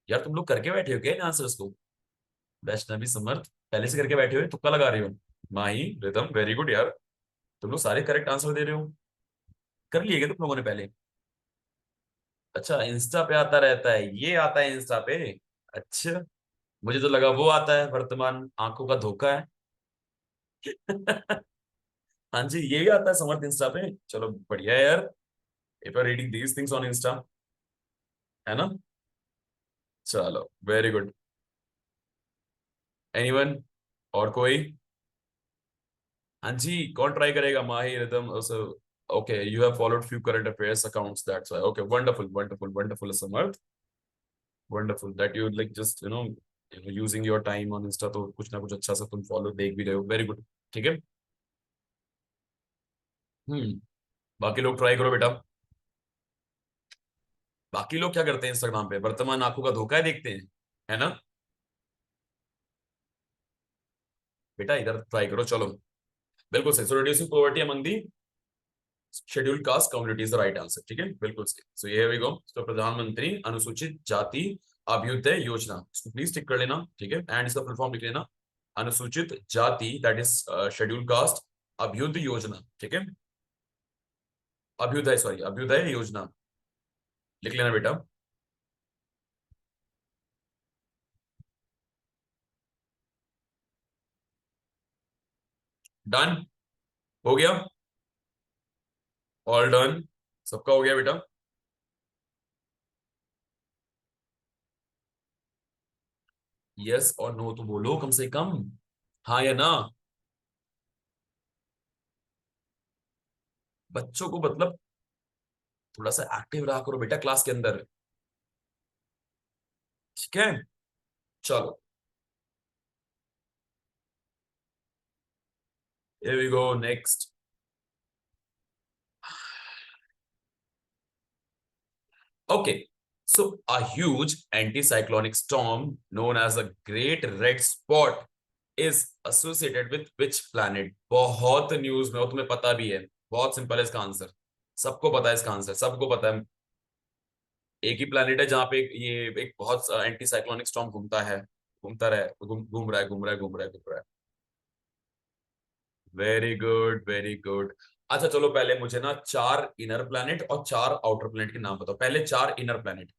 [SPEAKER 1] यार तुम लोग करके बैठे हो क्या इन आंसर्स को? वैष्णवी समर्थ पहले से करके बैठे हुए, तुक्का लगा रही हो। माही, रिदम, वेरी गुड यार, तुम लोग सारे करेक्ट आंसर दे रहे हो। कर लिए क्या तुम लोगों ने पहले? अच्छा, इंस्टा पे आता रहता है, ये आता है इंस्टा पे। अच्छा, मुझे तो लगा वो आता है, वर्तमान आंखों का धोखा है। हाँ जी, ये भी आता है समर्थ इंस्टा पे, चलो बढ़िया है यार, if are reading these things on Insta, है ना। चलो वेरी गुड। एनीवन, और कोई? हाँ जी, कौन ट्राई करेगा? Mahi, Ridham, okay, you have followed few current affairs accounts, that's why, okay, wonderful wonderful wonderful Samarth, wonderful that you like just using your time on Insta, तो कुछ ना कुछ अच्छा सा तुम फॉलो देख भी रहे हो, वेरी गुड, ठीक है। बाकी लोग ट्राई करो बेटा। बाकी लोग क्या करते हैं इंस्टाग्राम पे? वर्तमान आंखों का धोखा है देखते हैं, है ना। बेटा इधर ट्राई करो, चलो। बिल्कुल सही। So reducing poverty among the scheduled caste community is the right answer, ठीक है, बिल्कुल सही। So here we go. तो प्रधानमंत्री अनुसूचित जाति अभ्युदय योजना, इसको प्लीज टिक कर लेना, ठीक है, एंड इसका फुल फॉर्म लिख लेना, अनुसूचित जाति, that is scheduled caste, Abhyudaya Yojana, ठीक है, अभ्युदय, सॉरी, अभ्युदय योजना, लिख लेना बेटा। डन, हो गया, ऑल डन, सबका हो गया बेटा। यस और नो तो बोलो कम से कम, हाँ या ना। बच्चों को मतलब थोड़ा सा एक्टिव रहा करो बेटा क्लास के अंदर, ठीक है, चलो। here we go next. Okay, so a huge anticyclonic storm known as a Great Red Spot is associated with which planet? बहुत न्यूज में, और तुम्हें पता भी है, बहुत सिंपल है इसका आंसर, सबको पता है इसका आंसर, सबको पता है। एक ही प्लैनेट है जहाँ पे ये एक बहुत एंटी साइक्लोनिक स्टॉर्म घूमता है, घूमता रहे, घूम रहा है, घूम रहा है, घूम रहा है, घूम रहा है। Very good, very good. अच्छा चलो, पहले मुझे ना 4 इनर प्लैनेट और 4 आउटर प्लैनेट के नाम बताओ। पहले 4 इनर प्लैनेट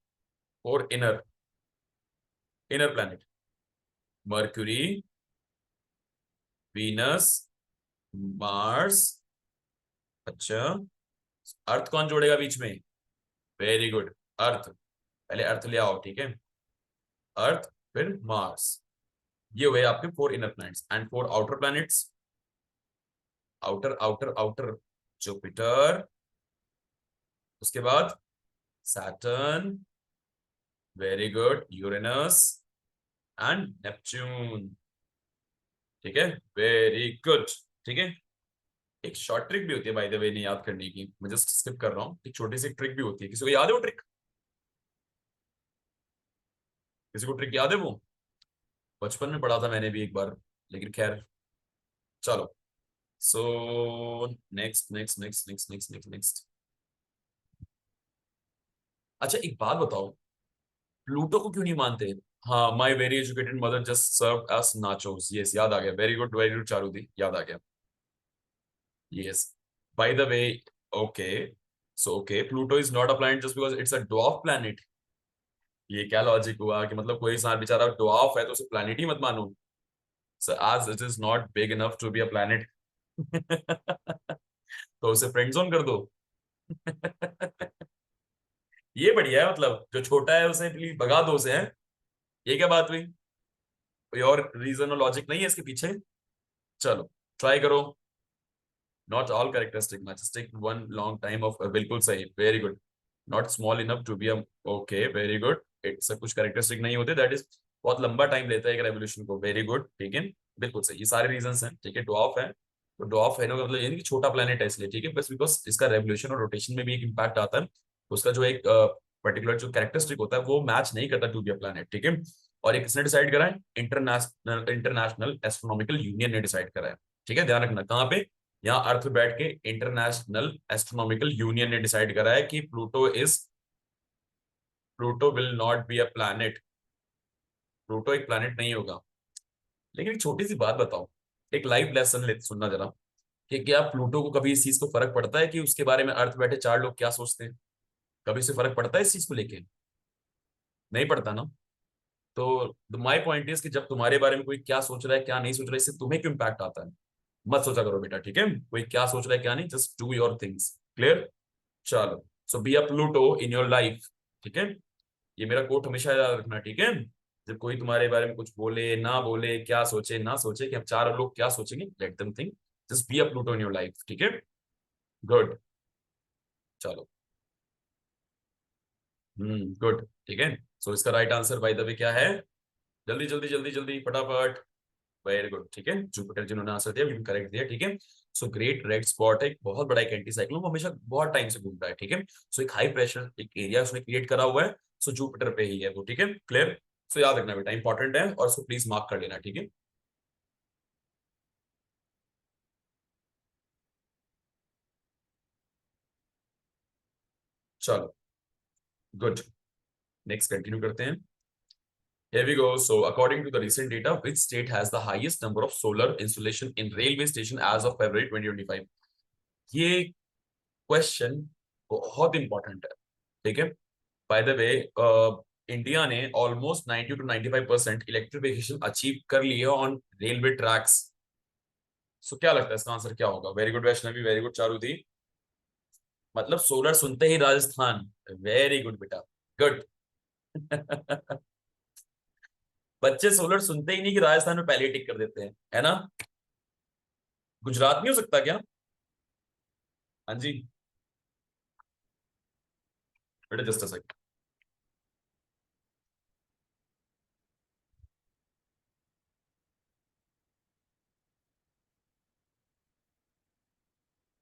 [SPEAKER 1] और inner inner planet. Mercury, Venus, Mars. अच्छा, अर्थ कौन जोड़ेगा बीच में? वेरी गुड, अर्थ। पहले अर्थ ले आओ, ठीक है। अर्थ, फिर मार्स। ये हुए आपके 4 inner planets and 4 outer planets. Outer outer outer, Jupiter, उसके बाद Saturn, very good, Uranus and Neptune. ठीक है, वेरी गुड। ठीक है, एक शॉर्ट ट्रिक भी होती है बाय द वे, नहीं याद करने की, मैं जस्ट स्किप कर रहा हूँ। एक छोटी सी ट्रिक भी होती है, किसी को याद है वो ट्रिक? किसी को ट्रिक याद है वो? बचपन में पढ़ा था मैंने भी एक बार, लेकिन खैर चलो। So next next next next next next next. अच्छा एक बात बताओ, प्लूटो को क्यों नहीं मानते? हाँ, my very educated mother just serve us nachos. Yes, याद आ गया। वेरी गुड चारुदी, याद आ गया। Yes, by the way, okay, so okay, Pluto is not a planet just because it's a dwarf planet. ये क्या लॉजिक हुआ कि मतलब कोई इंसान बेचारा ड्वार्फ है तो उसे प्लैनेट ही मत मानो? So as it is not big enough to be a planet तो उसे फ्रेंड जोन कर दो ये बढ़िया है, मतलब जो छोटा है उसे प्लीज भगा दो उसे, है। ये क्या बात हुई? कोई और रीजन और लॉजिक नहीं है इसके पीछे? चलो ट्राई करो। Not all characteristic matches take one long time of, बिल्कुल सही, very good. Not small enough to be, okay, very good. It's कुछ कैरेक्टरिस्टिक नहीं होते, दैट इज बहुत लंबा टाइम लेता है एक रेवोल्यूशन को। वेरी गुड, ठीक है, बिल्कुल सही, ये सारे रीजंस हैं। ठीक है, डॉफ है तो डॉफ है ना, मतलब ये नहीं कि छोटा प्लेनेट है इसलिए, ठीक है, बस बिकॉज इसका रेवोल्यूशन और रोटेशन में भी एक इम्पैक्ट आता है, तो उसका जो एक पर्टिकुलर जो कैरेक्टरिस्टिक होता है वो मैच नहीं करता टू बी अ प्लेनेट, ठीक है। और ये किसने डिसाइड करा है? इंटरनेशनल एस्ट्रोनॉमिकल यूनियन ने डिसाइड करा है। ठीक है, ध्यान रखना, कहाँ पे? यहाँ अर्थ बैठ के इंटरनेशनल एस्ट्रोनॉमिकल यूनियन ने डिसाइड करा है कि Pluto will not be a planet. Pluto एक प्लैनेट नहीं होगा। लेकिन एक छोटी सी बात बताओ, एक लाइव लेसन ले सुनना जरा, कि क्या प्लूटो को कभी इस चीज को फर्क पड़ता है कि उसके बारे में अर्थ बैठे 4 लोग क्या सोचते हैं? कभी उसे फर्क पड़ता है इस चीज को लेके? नहीं पड़ता ना। तो माई पॉइंट इज कि जब तुम्हारे बारे में कोई क्या सोच रहा है क्या नहीं सोच रहा है, इससे तुम्हें क्यों इम्पैक्ट आता है? मत सोचा करो बेटा, ठीक है, कोई क्या सोच रहा है क्या नहीं, just do your things. Clear? चलो, so be a Pluto in your life. ठीक है, ये मेरा कोट हमेशा याद रखना, ठीक है। जब कोई तुम्हारे बारे में कुछ बोले ना बोले, क्या सोचे ना सोचे, कि अब 4 लोग क्या सोचेंगे, let them think, just be a Pluto in your life, ठीक है। गुड, चलो, गुड, ठीक है। सो इसका राइट आंसर बाय द वे क्या है? जल्दी जल्दी जल्दी जल्दी फटाफट। वेरी गुड, ठीक है, जुपिटर जिन्होंने आंसर दिया बिल्कुल करेक्ट दिया, ठीक है। सो ग्रेट रेड स्पॉट है, एक बहुत बड़ा एक एंटी साइक्लोन, वो हमेशा बहुत टाइम से घूम रहा है, ठीक है। सो एक हाई प्रेशर एक एरिया उसने क्रिएट करा हुआ है, सो जुपिटर पे ही है वो, ठीक है, क्लियर। सो याद रखना बेटा, इंपॉर्टेंट है, और उसको प्लीज मार्क कर लेना, ठीक है। चलो, गुड, नेक्स्ट कंटिन्यू करते हैं। Here we go. So, according to the recent data, which state has the highest number of solar installation in railway station as of February 2025? ये क्वेश्चन बहुत इंपॉर्टेंट है, ठीक है। बाय द वे, इंडिया ने almost 90 to 95% electrification achieve कर ली है on railway tracks. सो क्या लगता है इसका आंसर क्या होगा? Very good Vaishnavi, very good Charudi. मतलब सोलर सुनते ही राजस्थान। वेरी गुड बेटा, गुड बच्चे सोलर सुनते ही नहीं कि राजस्थान में पहले टिक कर देते हैं, है ना। गुजरात नहीं हो सकता क्या? हाँ जी, बेटा just a second,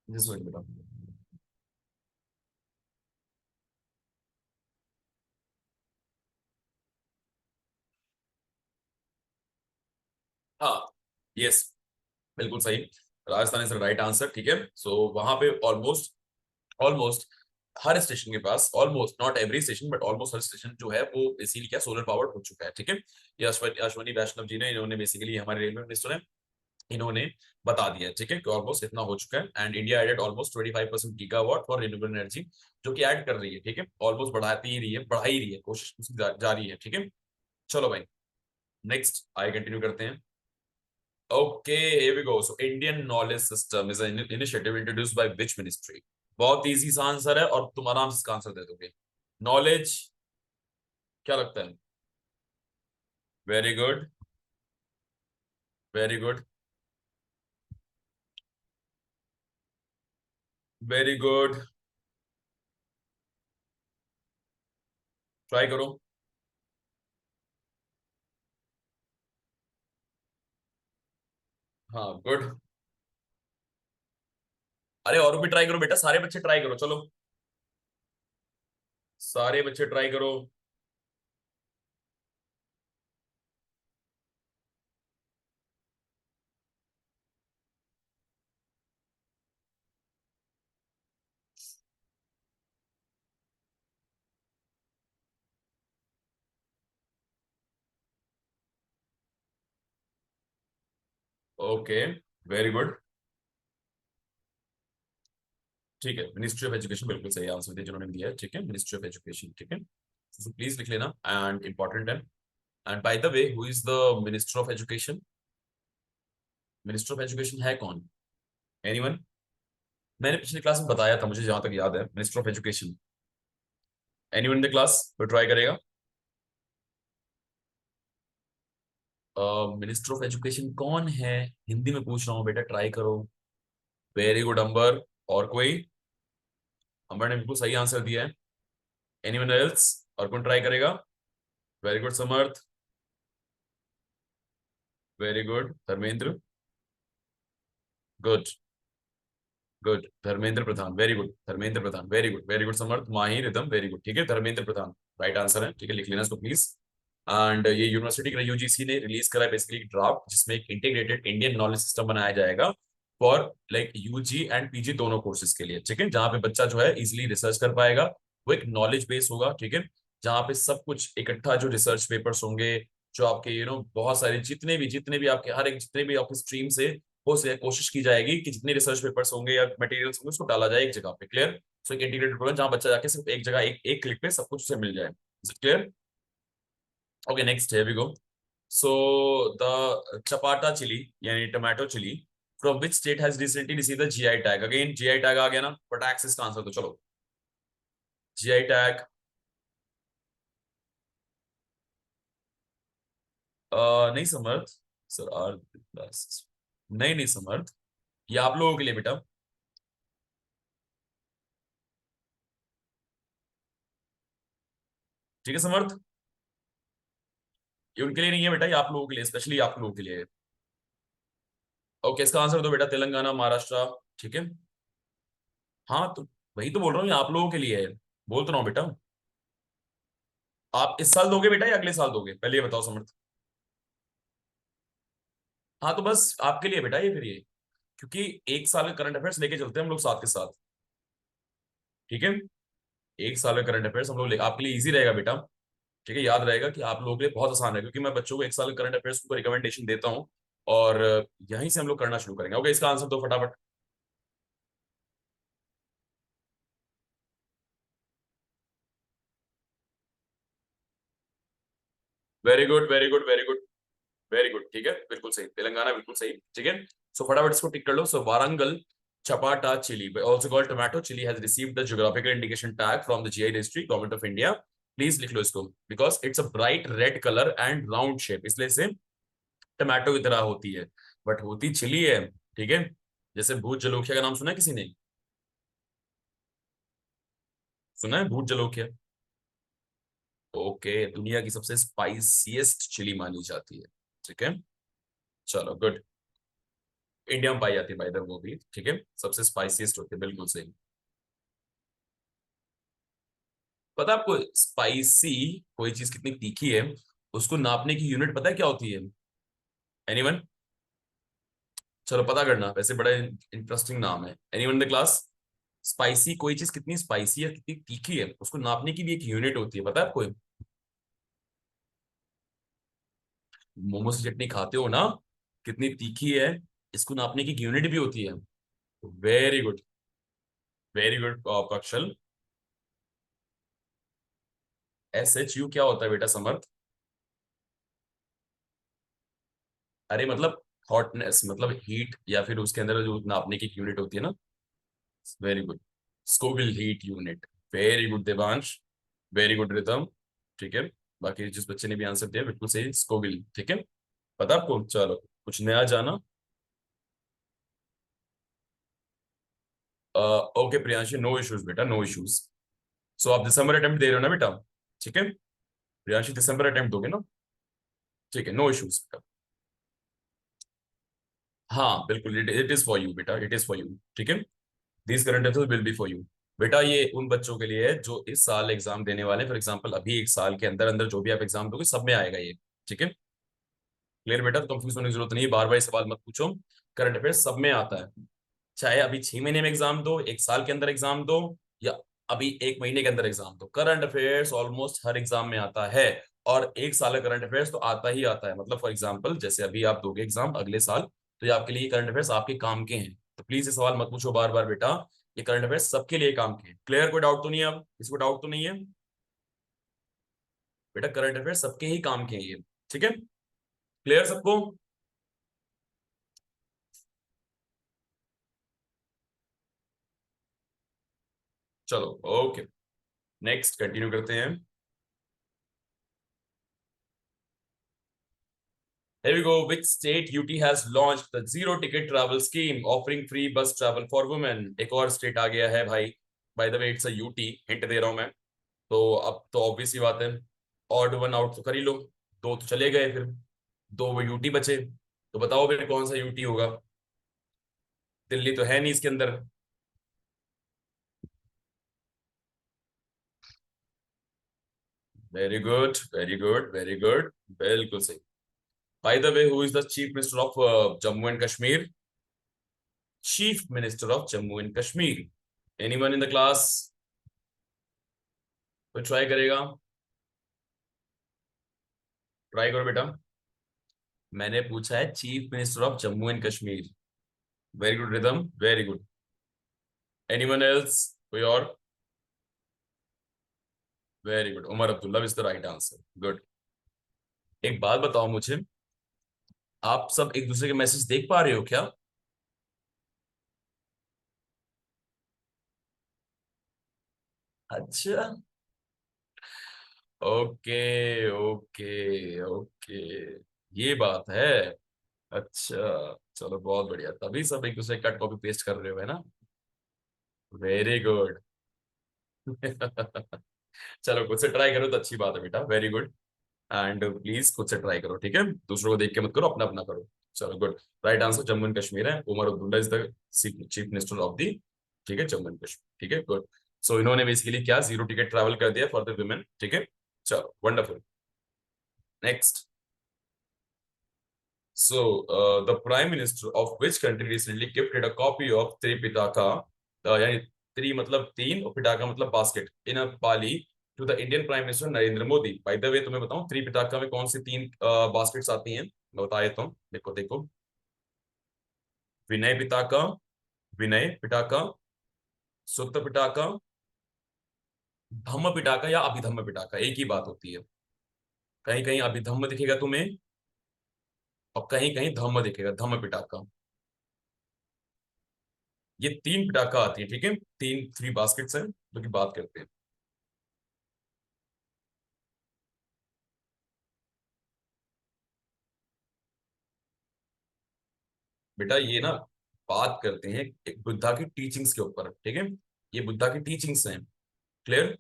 [SPEAKER 1] just wait बेटा। हाँ, यस, बिल्कुल सही, Rajasthan is the right answer, ठीक है। सो वहां पे ऑलमोस्ट ऑलमोस्ट हर स्टेशन के पास, almost not every station but almost हर स्टेशन जो है वो इसीलिए क्या सोलर पावर्ड हो चुका है, ठीक है। ये अश्वनी वैष्णव जी ने, इन्होंने बेसिकली हमारे रेलवे मिनिस्टर ने, इन्होंने बता दिया, ठीक है, कि ऑलमोस्ट इतना हो चुका है। And India added almost 25% gigawatt for renewable energy, जो कि ऐड कर रही है, ठीक है, ऑलमोस्ट बढ़ाती ही रही है, बढ़ा ही रही है, कोशिश उसकी जारी है, ठीक है। चलो भाई नेक्स्ट आगे कंटिन्यू करते हैं। Okay here we go. So Indian knowledge system is an initiative introduced by which ministry? बहुत इजी सा आंसर है और तुम आराम से इसका आंसर दे दोगे। नॉलेज, क्या लगता है? Very good, very good, very good, try करो। हाँ गुड। अरे और भी ट्राई करो बेटा, सारे बच्चे ट्राई करो, चलो सारे बच्चे ट्राई करो। ओके वेरी गुड, ठीक है, मिनिस्ट्री ऑफ एजुकेशन बिल्कुल सही आंसर दिया जिन्होंने दिया है, ठीक है, मिनिस्ट्री ऑफ एजुकेशन, ठीक है, तो प्लीज लिख लेना एंड इंपॉर्टेंट है। And bye the way who is the minister of education? Minister of education है कौन? एनीवन? मैंने पिछली क्लास में बताया था, मुझे जहां तक याद है, minister of education. Anyone in the class कोई ट्राई करेगा? मिनिस्टर ऑफ एजुकेशन कौन है? हिंदी में पूछ रहा हूँ बेटा, ट्राई करो। Very good Ambar. और कोई? अंबर ने बिल्कुल सही आंसर दिया है। Anyone else? और कौन ट्राई करेगा? Very good Samarth, very good Dharmendra, good good Dharmendra Pradhan, very good Dharmendra Pradhan, very good Samarth, Mahi Ridham, very good, ठीक है, धर्मेंद्र प्रधान राइट आंसर है, ठीक है, लिख लेना इसको प्लीज। एंड ये यूनिवर्सिटी का यूजीसी ने रिलीज करा है बेसिकली ड्राफ्ट, जिसमें एक इंटीग्रेटेड इंडियन नॉलेज सिस्टम बनाया जाएगा for like UG and PG दोनों कोर्सेज के लिए, ठीक है, जहां पे बच्चा जो है इजिली रिसर्च कर पाएगा। वो एक नॉलेज बेस होगा, ठीक है, जहां पे सब कुछ इकट्ठा, जो रिसर्च पेपर्स होंगे, जो आपके बहुत सारे जितने भी आपके हर एक जितने भी आपके स्ट्रीम से हो सके, कोशिश की जाएगी कि जितने रिसर्च पेपर्स होंगे या मटेरियल्स होंगे उसको डाला जाए एक जगह पे, क्लियर। सो एक इंटीग्रेटेड प्रोग्राम जहां बच्चा जाके सिर्फ एक जगह एक क्लिक पे सब कुछ उसे मिल जाए, क्लियर। ओके नेक्स्ट है we go. So the Chapata chilli यानी tomato chilli from which state has recently received the GI tag? Again GI tag आ गया ना, फटाक से इसका आंसर तो चलो, जीआई टैग। नहीं समर्थ सर, आर नहीं नहीं समर्थ, ये आप लोगों के लिए बेटा, ठीक है समर्थ, ये उनके लिए नहीं है बेटा, ये आप लोगों के लिए, स्पेशली आप लोगों के लिए। ओके इसका आंसर दो बेटा, तेलंगाना महाराष्ट्र, ठीक है। हाँ तो वही तो बोल रहा हूँ, ये आप लोगों के लिए है, बोल तो रहा हूँ बेटा। आप इस साल दोगे बेटा या अगले साल दोगे, पहले ये बताओ समर्थ। हाँ तो बस आपके लिए बेटा ये, फिर ये, क्योंकि एक साल का करंट अफेयर्स लेके चलते हैं हम लोग साथ के साथ, ठीक है, एक साल का करंट अफेयर्स हम लोग आपके लिए इजी रहेगा बेटा, ठीक है, याद रहेगा कि आप लोगों के लिए बहुत आसान है, क्योंकि मैं बच्चों को एक साल का करंट अफेयर्स को रिकमेंडेशन देता हूँ, और यहीं से हम लोग करना शुरू करेंगे। ओके इसका आंसर दो फटाफट। Very good, very good, very good, very good, ठीक है, बिल्कुल सही, तेलंगाना बिल्कुल सही, ठीक है। सो फटाफट इसको टिक कर लो। सो Warangal chapata chili, also called tomato chili, has received the geographical indication tag from the GI registry, government of India. Please लिख लो इसको, because it's a bright red colour and round shape, इसलिए से टमाटो की तरह होती है, बट होती chilli है, ठीक है। जैसे भूत जलोखिया का नाम सुना है किसी ने? सुना है भूत जलोखिया? ओके दुनिया की सबसे स्पाइसीएस्ट चिली मानी जाती है, ठीक है, चलो गुड। इंडिया में पाई जाती है बाय द वो भी, ठीक है, सबसे स्पाइसीएस्ट होती है, बिल्कुल सही। पता है आपको स्पाइसी कोई चीज कितनी तीखी है, उसको नापने की यूनिट पता है क्या होती है? एनीवन? चलो पता करना, वैसे बड़ा इंटरेस्टिंग नाम है, anyone in the class? Spicy, कोई चीज कितनी स्पाइसी है कितनी तीखी है उसको नापने की भी एक यूनिट होती है, पता है आपको? मोमोज की चटनी खाते हो ना, कितनी तीखी है, इसको नापने की यूनिट भी होती है। Very good, very good अक्षल। SHU क्या होता है बेटा समर्थ? अरे मतलब हॉटनेस, मतलब हीट, या फिर उसके अंदर जो नापने की यूनिट होती है ना। Very good, Scoville heat unit. Very good Devansh, very good rhythm. ठीक है, बाकी जिस बच्चे ने भी आंसर दिया बिल्कुल सही, स्कोविल। ठीक है, पता आपको? चलो कुछ नया जाना। ओके प्रियांशी, नो इश्यूज बेटा, नो इश्यूज। सो आप दिसंबर अटेम्प्ट दे रहे हो ना बेटा? ठीक है प्रियांशी, दिसंबर अटेम्प्ट दोगे ना? ठीक है, नो इश्यूज बेटा। हाँ बिल्कुल, इट इज फॉर यू बेटा, इट इज फॉर यू। ठीक है, this current affairs will be for you. बेटा ये उन बच्चों के लिए है जो इस साल एग्जाम देने वाले हैं। फॉर एग्जाम्पल अभी एक साल के अंदर अंदर जो भी आप एग्जाम दोगे सब में आएगा ये। ठीक है, क्लियर बेटा? तो कंफ्यूज होने की जरूरत नहीं है, बार बार सवाल मत पूछो। करंट अफेयर्स सब में आता है, चाहे अभी 6 महीने में एग्जाम दो, एक साल के अंदर एग्जाम दो, या अभी 1 महीने के अंदर एग्जाम दो, करंट अफेयर्स ऑलमोस्ट हर एग्जाम में आता है। और एक साल का करंट अफेयर्स तो आता ही आता है। मतलब फॉर एग्जाम्पल जैसे अभी आप दोगे एग्जाम अगले साल, तो ये आपके लिए करंट अफेयर्स आपके काम के हैं। तो प्लीज ये सवाल मत पूछो बार बार बेटा, ये करंट अफेयर्स सबके लिए काम के हैं। क्लियर? कोई डाउट तो नहीं है? अब इसको डाउट तो नहीं है बेटा? करंट अफेयर्स सबके ही काम के हैं ये। ठीक है, क्लियर सबको? चलो ओके, नेक्स्ट कंटिन्यू करते हैं। Here we go. Which state UT has launched the zero ticket travel scheme offering free bus travel for women? एक और स्टेट आ गया है भाई। By the way it's a UT, hint दे रहा हूं मैं। तो अब तो ऑब्वियस ही बात है, ऑड वन आउट तो कर ही लो। दो तो चले गए, फिर दो वो यूटी बचे। तो बताओ फिर कौन सा यूटी होगा? दिल्ली तो है नहीं इसके अंदर। Very good, very good, very good, बिल्कुल सही। By the way who is the chief minister of Jammu and Kashmir? Chief minister of Jammu and Kashmir. Anyone in the class? कोई ट्राई करेगा? ट्राई करो बेटा। मैंने पूछा है chief minister of Jammu and Kashmir. Very good Ridham, very good. Anyone else? कोई और? Very good, Omar Abdullah is the right answer. Good. एक बात बताओ मुझे, आप सब एक दूसरे के मैसेज देख पा रहे हो क्या? अच्छा, ओके ओके ओके, ये बात है। अच्छा चलो, बहुत बढ़िया, तभी सब एक दूसरे कट कॉपी पेस्ट कर रहे हो, है ना? Very good. चलो खुद से ट्राई करो तो अच्छी बात है बेटा, वेरी गुड। एंड प्लीज खुद से ट्राई करो, ठीक है? दूसरों को देख के मत करो, अपना अपना करो। चलो good. Right answer Jammu and Kashmir है। Omar Abdullah is the chief minister of the, ठीक है, जम्मू एंड कश्मीर। ठीक है, गुड। सो इन्होंने बेसिकली क्या, जीरो टिकट ट्रैवल कर दिया फॉर द वुमेन। ठीक है, चलो wonderful. Next. So the prime minister of which country recently gifted a copy of Tripitaka, यानी त्रि मतलब तीन और पिटाका मतलब basket, in a Pali to the Indian prime minister Narendra Modi. By the way तुम्हें बताऊं त्रिपिटका में कौन सी तीन बास्केट्स आती हैं? मैं बता देता हूँ, देखो देखो। विनय पिटाका, विनय पिटाका, सुत्त पिटाका, धम्म पिटाका या अभिधम्म पिटाका, एक ही बात होती है। कहीं कहीं अभिधम्म दिखेगा तुम्हें, और कहीं कहीं धम्म दिखेगा, धम्म पिटाका। ये तीन पिटाका आती है, ठीक है? तीन थ्री बास्केट्स हैं जो की बात करते हैं। बेटा ये ना बात करते हैं एक बुद्धा की टीचिंग्स के ऊपर, ठीक है? ये बुद्धा की टीचिंग्स हैं। क्लियर?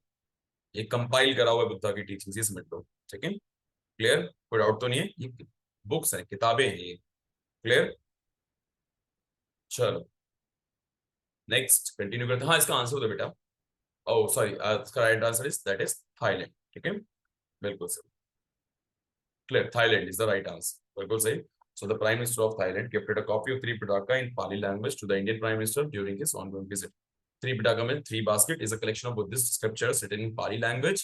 [SPEAKER 1] ये कंपाइल करा हुआ है बुद्धा की टीचिंग्स, ये समझ लो। ठीक है, क्लियर? कोई डाउट तो नहीं है? ये बुक्स हैं, किताबें हैं ये। क्लियर? चलो नेक्स्ट कंटिन्यू करते हैं। हाँ इसका आंसर दो बेटा। ओह सॉरी, इसका right answer is that is Thailand. ठीक है, बिल्कुल सही। Clear, Thailand is the right answer, बिल्कुल सही। So the Prime Minister of Thailand gifted a copy of Tripitaka in Pali language to the Indian Prime Minister during his ongoing visit. Tripitaka में three basket is a collection of Buddhist scriptures written in Pali language,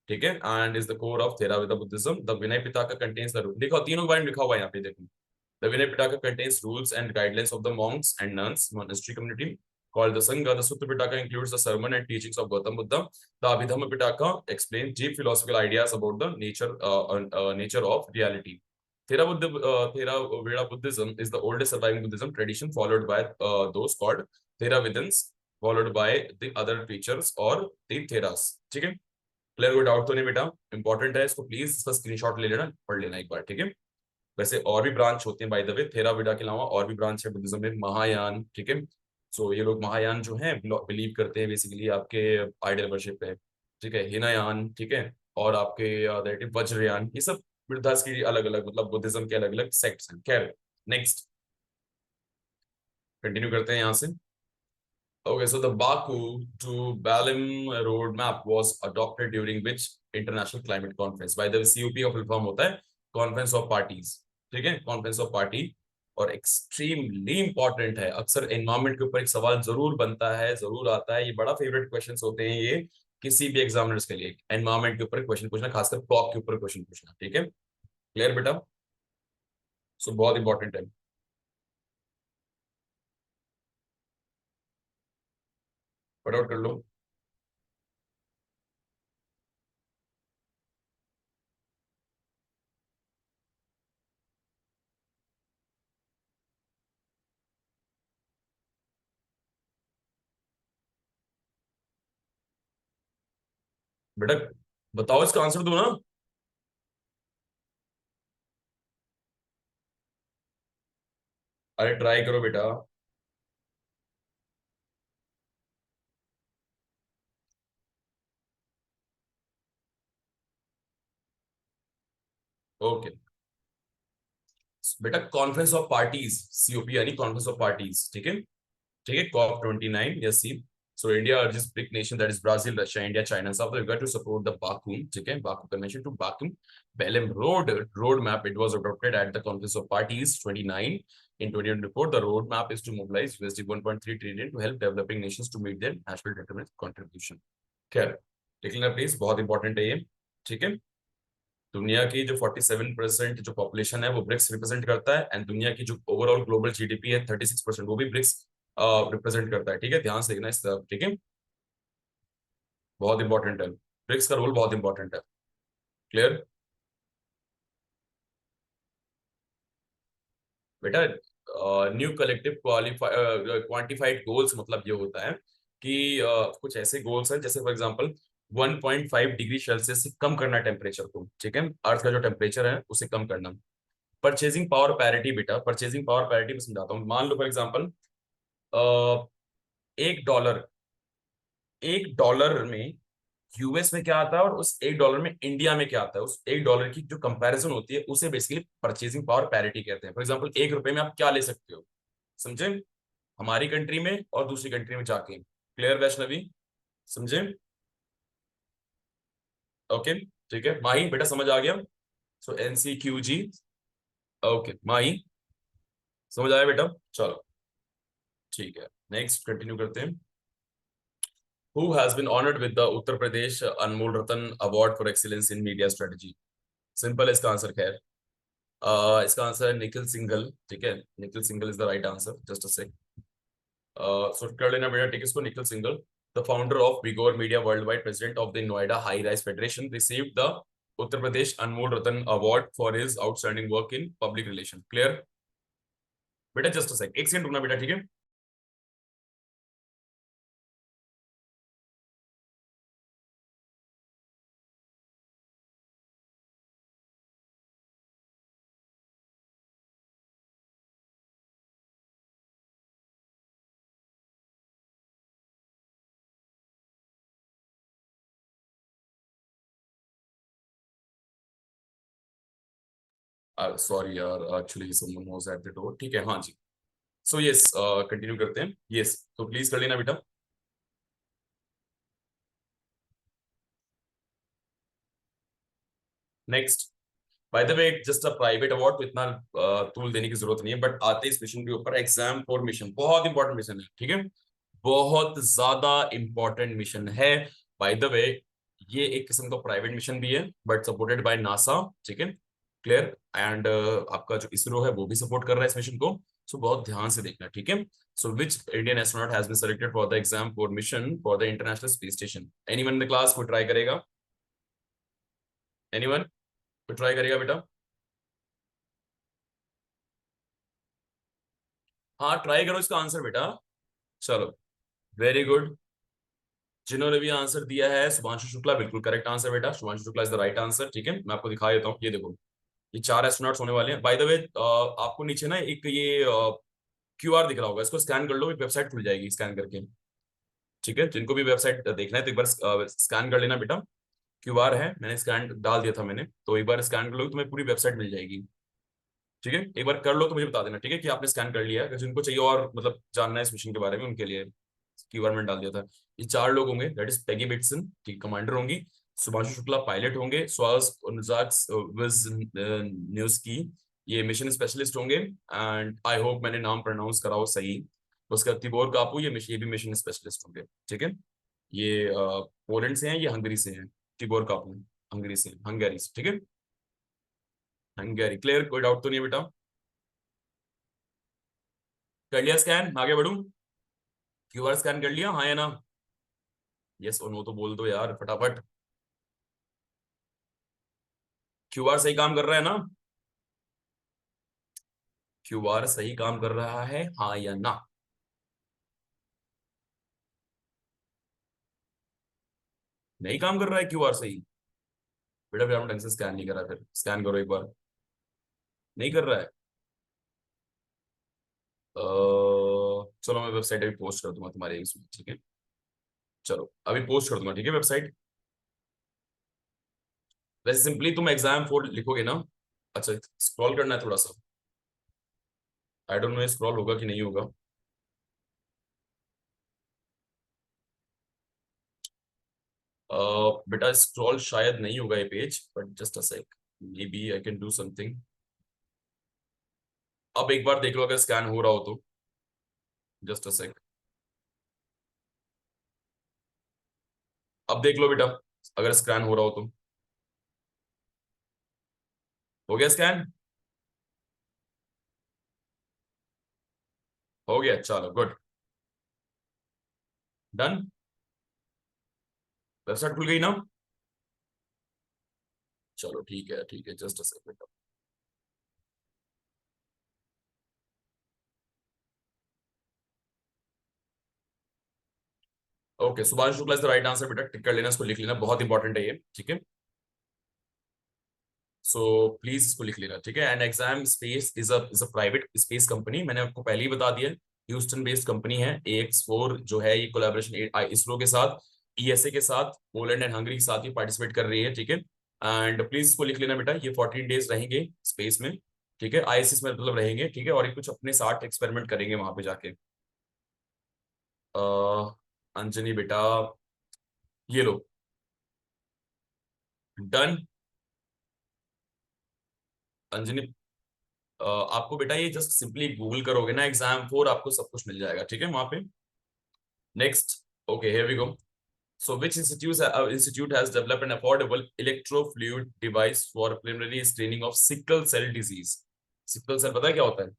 [SPEAKER 1] ठीक है, and is the core of Theravada Buddhism. The Vinay Pitaka contains the देखो तीनों बार लिखा हुआ है यहाँ पे देखो. The Vinay Pitaka contains rules and guidelines of the monks and nuns monastery community called the Sangha. The Sutta Pitaka includes the sermon and teachings of Gautam Buddha. The Abhidhamma Pitaka explains deep philosophical ideas about the nature of reality. Theravada Buddhism is the oldest surviving Buddhism tradition, followed by those called Theravidans, followed by the other teachers or the Theras. ठीक है, clear? कोई doubt तो नहीं बेटा? Important है, इसको please इसका screenshot ले लेना, पढ़ लेना एक बार, ठीक है? वैसे और भी ब्रांच होते हैं बाय द वे, थेराविदा के अलावा और भी ब्रांच है बुद्धिज्म में, महायान, ठीक है? सो ये लोग महायान जो है बिलीव करते हैं बेसिकली आपके आइडल वर्शिप पे, ठीक है? हिनायान, ठीक है, और आपके वज्रयान, ये सब बुद्धास की अलग अलग, मतलब बुद्धिज्म के अलग अलग सेक्ट्स हैं. खैर, नेक्स्ट कंटिन्यू करते हैं यहाँ से. Okay, so the Baku to Balim roadmap was adopted during which international climate conference? By the way, COP का फुल फॉर्म होता है कॉन्फ्रेंस ऑफ पार्टीज, ठीक है? कॉन्फ्रेंस ऑफ पार्टी, और एक्सट्रीमली इंपॉर्टेंट है. अक्सर एनवायरमेंट के ऊपर एक सवाल जरूर बनता है, जरूर आता है. ये बड़ा फेवरेट क्वेश्चन होते हैं ये किसी भी एग्जामिनर्स के लिए, एनवायरमेंट के ऊपर क्वेश्चन पूछना, खासकर क्लॉक के ऊपर क्वेश्चन पूछना, ठीक है? क्लियर बेटा? सो बहुत इंपॉर्टेंट है. फटाफट कर लो. बेटा बताओ, इसका आंसर दो ना. अरे ट्राई करो बेटा. ओके बेटा, कॉन्फ्रेंस ऑफ पार्टीज, सीओपी यानी कॉन्फ्रेंस ऑफ पार्टीज, ठीक है? ठीक है, corp 29, yes C. So India urges BRIC nation, that is Brazil, Russia, India, China, South Africa, to support the Baku, ठीक है, Baku Convention to Baku Belém roadmap. It was adopted at the Conference of Parties 29 in 2024. The roadmap is to mobilize USD 1.3 trillion to help developing nations to meet their national determined contribution. खैर देख लेना please, बहुत important है ये, ठीक है? दुनिया की जो 47% जो पॉपुलेशन है वो ब्रिक्स रिप्रेजेंट करता है, एंड दुनिया की जो ओवरऑल ग्लोबल जीडीपी है 36%, वो भी ब्रिक्स रिप्रेजेंट करता है, ठीक है? ध्यान से देखना इस तरफ, ठीक है? बहुत इंपॉर्टेंट है, ब्रिक्स का रोल बहुत इंपॉर्टेंट है. क्लियर बेटा? न्यू कलेक्टिव क्वांटिफाइड गोल्स मतलब ये होता है कि कुछ ऐसे गोल्स हैं, जैसे फॉर एग्जांपल 1.5 डिग्री सेल्सियस से कम करना टेम्परेचर को, ठीक है? अर्थ का जो टेम्परेचर है उसे कम करना. परचेजिंग पावर पैरिटी बेटा, परचेजिंग पावर पैरिटी में समझाता हूँ. मान लो फॉर एग्जांपल $1, $1 में यूएस में क्या आता है और उस $1 में इंडिया में क्या आता है, उस $1 की जो कंपैरिजन होती है उसे बेसिकली परचेजिंग पावर पैरिटी कहते हैं. फॉर एग्जांपल ₹1 में आप क्या ले सकते हो, समझे? हमारी कंट्री में और दूसरी कंट्री में जाके. क्लियर वैष्णवी? समझे? ओके ठीक है. माही बेटा समझ आ गया? सो NCQG. ओके माही समझ आया बेटा? चलो ठीक है, नेक्स्ट कंटिन्यू करते हैं. Who has been honored with the Uttar Pradesh Anmol Ratan Award for Excellence in Media Strategy? Simple है इसका आंसर. खैर इसका आंसर है निखिल सिंघल, ठीक है? Nikhil Singhal is the right answer. Just a sec, so कर लेना बेटा, ठीक है? इसको Nikhil Singhal, the founder of Vigor Media Worldwide, president of the Noida High Rise Federation, received the Uttar Pradesh Anmol Ratan Award for his outstanding work in public relations. Clear बेटा? Just a सेक, एक second रुकना बेटा, ठीक है? Sorry यार, actually someone was at the door. ठीक है, हाँ जी. सो यस कंटिन्यू करते हैं. यस तो प्लीज कर लेना बेटा. Next, bye the way just a private award, तो इतना तूल देने की जरूरत नहीं है, बट आते इस मिशन के ऊपर, एग्जाम फॉर मिशन, बहुत इंपॉर्टेंट मिशन है, ठीक है? बहुत ज्यादा इंपॉर्टेंट मिशन है। बाय द वे, ये एक किस्म का प्राइवेट मिशन भी है बट सपोर्टेड बाय नासा, ठीक है, क्लियर। एंड आपका जो इसरो है वो भी सपोर्ट कर रहा है इस मिशन को। सो बहुत ध्यान से देखना, ठीक है। So which Indian astronaut has been selected for the exam for mission for the international space station? Anyone in the class को ट्राई करेगा? एनीवन को ट्राई करेगा बेटा? हाँ ट्राई करो इसका आंसर बेटा। चलो, वेरी गुड। जिन्होंने भी आंसर दिया है, शुभांशु शुक्ला, बिल्कुल करेक्ट आंसर बेटा। Shubhanshu Shukla is the right answer, ठीक है। मैं आपको दिखा देता हूँ, ये देखो, ये 4 एस्ट्रोनॉट्स होने वाले हैं। बाय द वे, आपको नीचे ना एक ये क्यूआर दिख रहा होगा, इसको स्कैन कर लो, एक वेबसाइट खुल जाएगी स्कैन करके, ठीक है। जिनको भी वेबसाइट देखना है तो एक बार स्कैन कर लेना बेटा। क्यूआर है, मैंने स्कैन डाल दिया था मैंने, तो एक बार स्कैन कर लो, तुम्हें पूरी वेबसाइट मिल जाएगी, ठीक है। एक बार कर लो तो मुझे बता देना, ठीक है, कि आपने स्कैन कर लिया है। अगर जिनको चाहिए और मतलब जानना है इस मिशन के बारे में, उनके लिए कीवर्ड में डाल दिया था। ये 4 लोग होंगे, दैट इज पेगी बिटसन, ठीक, कमांडर होंगी। सुभाष शुक्ला पायलट होंगे। स्वास विज न्यूज की, ये मिशन स्पेशलिस्ट होंगे। एंड आई होप मैंने नाम प्रोनाउंस करा हो सही। उसका तिबोर कापू, ये भी मिशन स्पेशलिस्ट होंगे, ठीक है। ये पोलैंड से हैं, ये हंगरी से हैं। तिबोर कापू हंगरी से, हंगेरी से, ठीक है। हंगेरी, क्लियर, कोई डाउट तो नहीं है बेटा? कर लिया स्कैन, आगे बढ़ूं? क्यूआर स्कैन कर लिया, हाँ या ना? यस और नो तो बोल दो यार फटाफट। क्यूआर सही काम कर रहा है ना? क्यूआर सही काम कर रहा है, हाँ या ना? नहीं काम कर रहा है क्यूआर सही? बेटा फिर आपने ढंग से स्कैन नहीं करा, फिर स्कैन करो एक बार। नहीं कर रहा है? चलो मैं वेबसाइट अभी पोस्ट कर दूंगा तुम्हारे इसमें, ठीक है। चलो अभी पोस्ट कर दूंगा, ठीक है, वेबसाइट। वैसे सिंपली तुम एग्जाम 4 लिखोगे ना? अच्छा, स्क्रॉल करना है थोड़ा सा। आई डोंट नो स्क्रॉल होगा कि नहीं होगा। बेटा स्क्रॉल शायद नहीं होगा ये page, but just a sec, maybe I can do something. अब एक बार देख लो अगर स्कैन हो रहा हो तो, जस्ट अ सेक। अब देख लो बेटा, अगर स्कैन हो रहा हो तो। हो गया स्कैन? हो गया, चलो गुड, डन। वेबसाइट खुल गई ना? चलो ठीक है, just a second. Okay, Subhash Shukla is the right answer बेटा, टिक कर लेना, इसको लिख लेना, बहुत इंपॉर्टेंट है ये, ठीक है। सो प्लीज इसको लिख लेना, ठीक है। And exam space is a private space company, मैंने आपको पहले ही बता दिया। ह्यूस्टन बेस्ड कंपनी है। AX4 जो है ये कोलैबोरेशन इसरो के साथ, ESA के साथ, पोलैंड एंड हंगरी के साथ ही पार्टिसिपेट कर रही है, ठीक है। एंड प्लीज इसको लिख लेना बेटा, ये 14 डेज रहेंगे स्पेस में, ठीक है, ISS में मतलब रहेंगे, ठीक है। और ये कुछ अपने साथ एक्सपेरिमेंट करेंगे वहां पे जाके। अंजनी बेटा, ये लो, डन। अंजनी, आपको बेटा ये जस्ट सिंपली गूगल करोगे ना एग्जाम 4, आपको सब कुछ मिल जाएगा, ठीक है, वहां पे। Next, okay here we go. So which institute has developed an affordable electrofluid device for preliminary screening of sickle cell disease? Sickle cell पता है क्या होता है?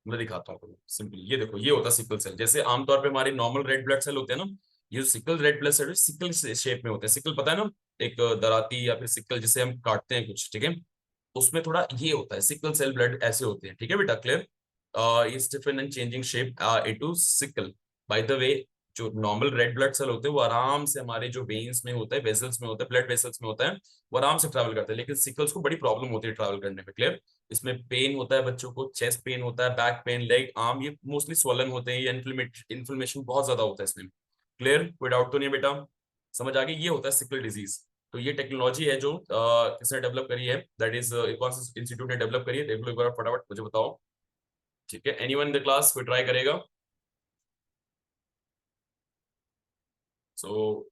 [SPEAKER 1] मैं दिखाता हूँ आपको सिंपली, ये देखो, ये होता है सिकल सेल। जैसे आमतौर पे हमारे नॉर्मल रेड ब्लड सेल होते हैं ना, ये जो sickle red blood cell sickle shape में होते हैं। सिकल पता है ना, एक दराती या फिर सिकल जिसे हम काटते हैं कुछ, ठीक है, उसमें थोड़ा ये होता है, सिकल सेल ब्लड ऐसे होते हैं, ठीक है बेटा, क्लियर। ये Stephen and changing shape into sickle. Bye the वे, जो नॉर्मल रेड ब्लड सेल होते हैं वो आराम से हमारे जो वेन्स में होता है, वेसल्स में होता है, ब्लड वेसल्स में होता है, वो आराम से ट्रैवल करते हैं। लेकिन सिकल्स को बड़ी प्रॉब्लम होती है ट्रैवल करने में, क्लियर। इसमें पेन होता है बच्चों को, चेस्ट पेन होता है, बैक पेन, लेग, आर्म, ये मोस्टली स्वलन होते हैं, ये इन्फ्लेमेशन बहुत ज्यादा होता है इसमें, क्लियर। कोई डाउट तो नहीं है बेटा? समझ आ गई, ये होता है सिकल डिजीज। तो ये टेक्नोलॉजी है जो किसने डेवलप करी है, दैट इज कौन सा इंस्टीट्यूट ने डेवलप करी है, देख लो एक बार फटाफट मुझे बताओ, ठीक है। एनीवन इन द क्लास कोई ट्राई करेगा? सो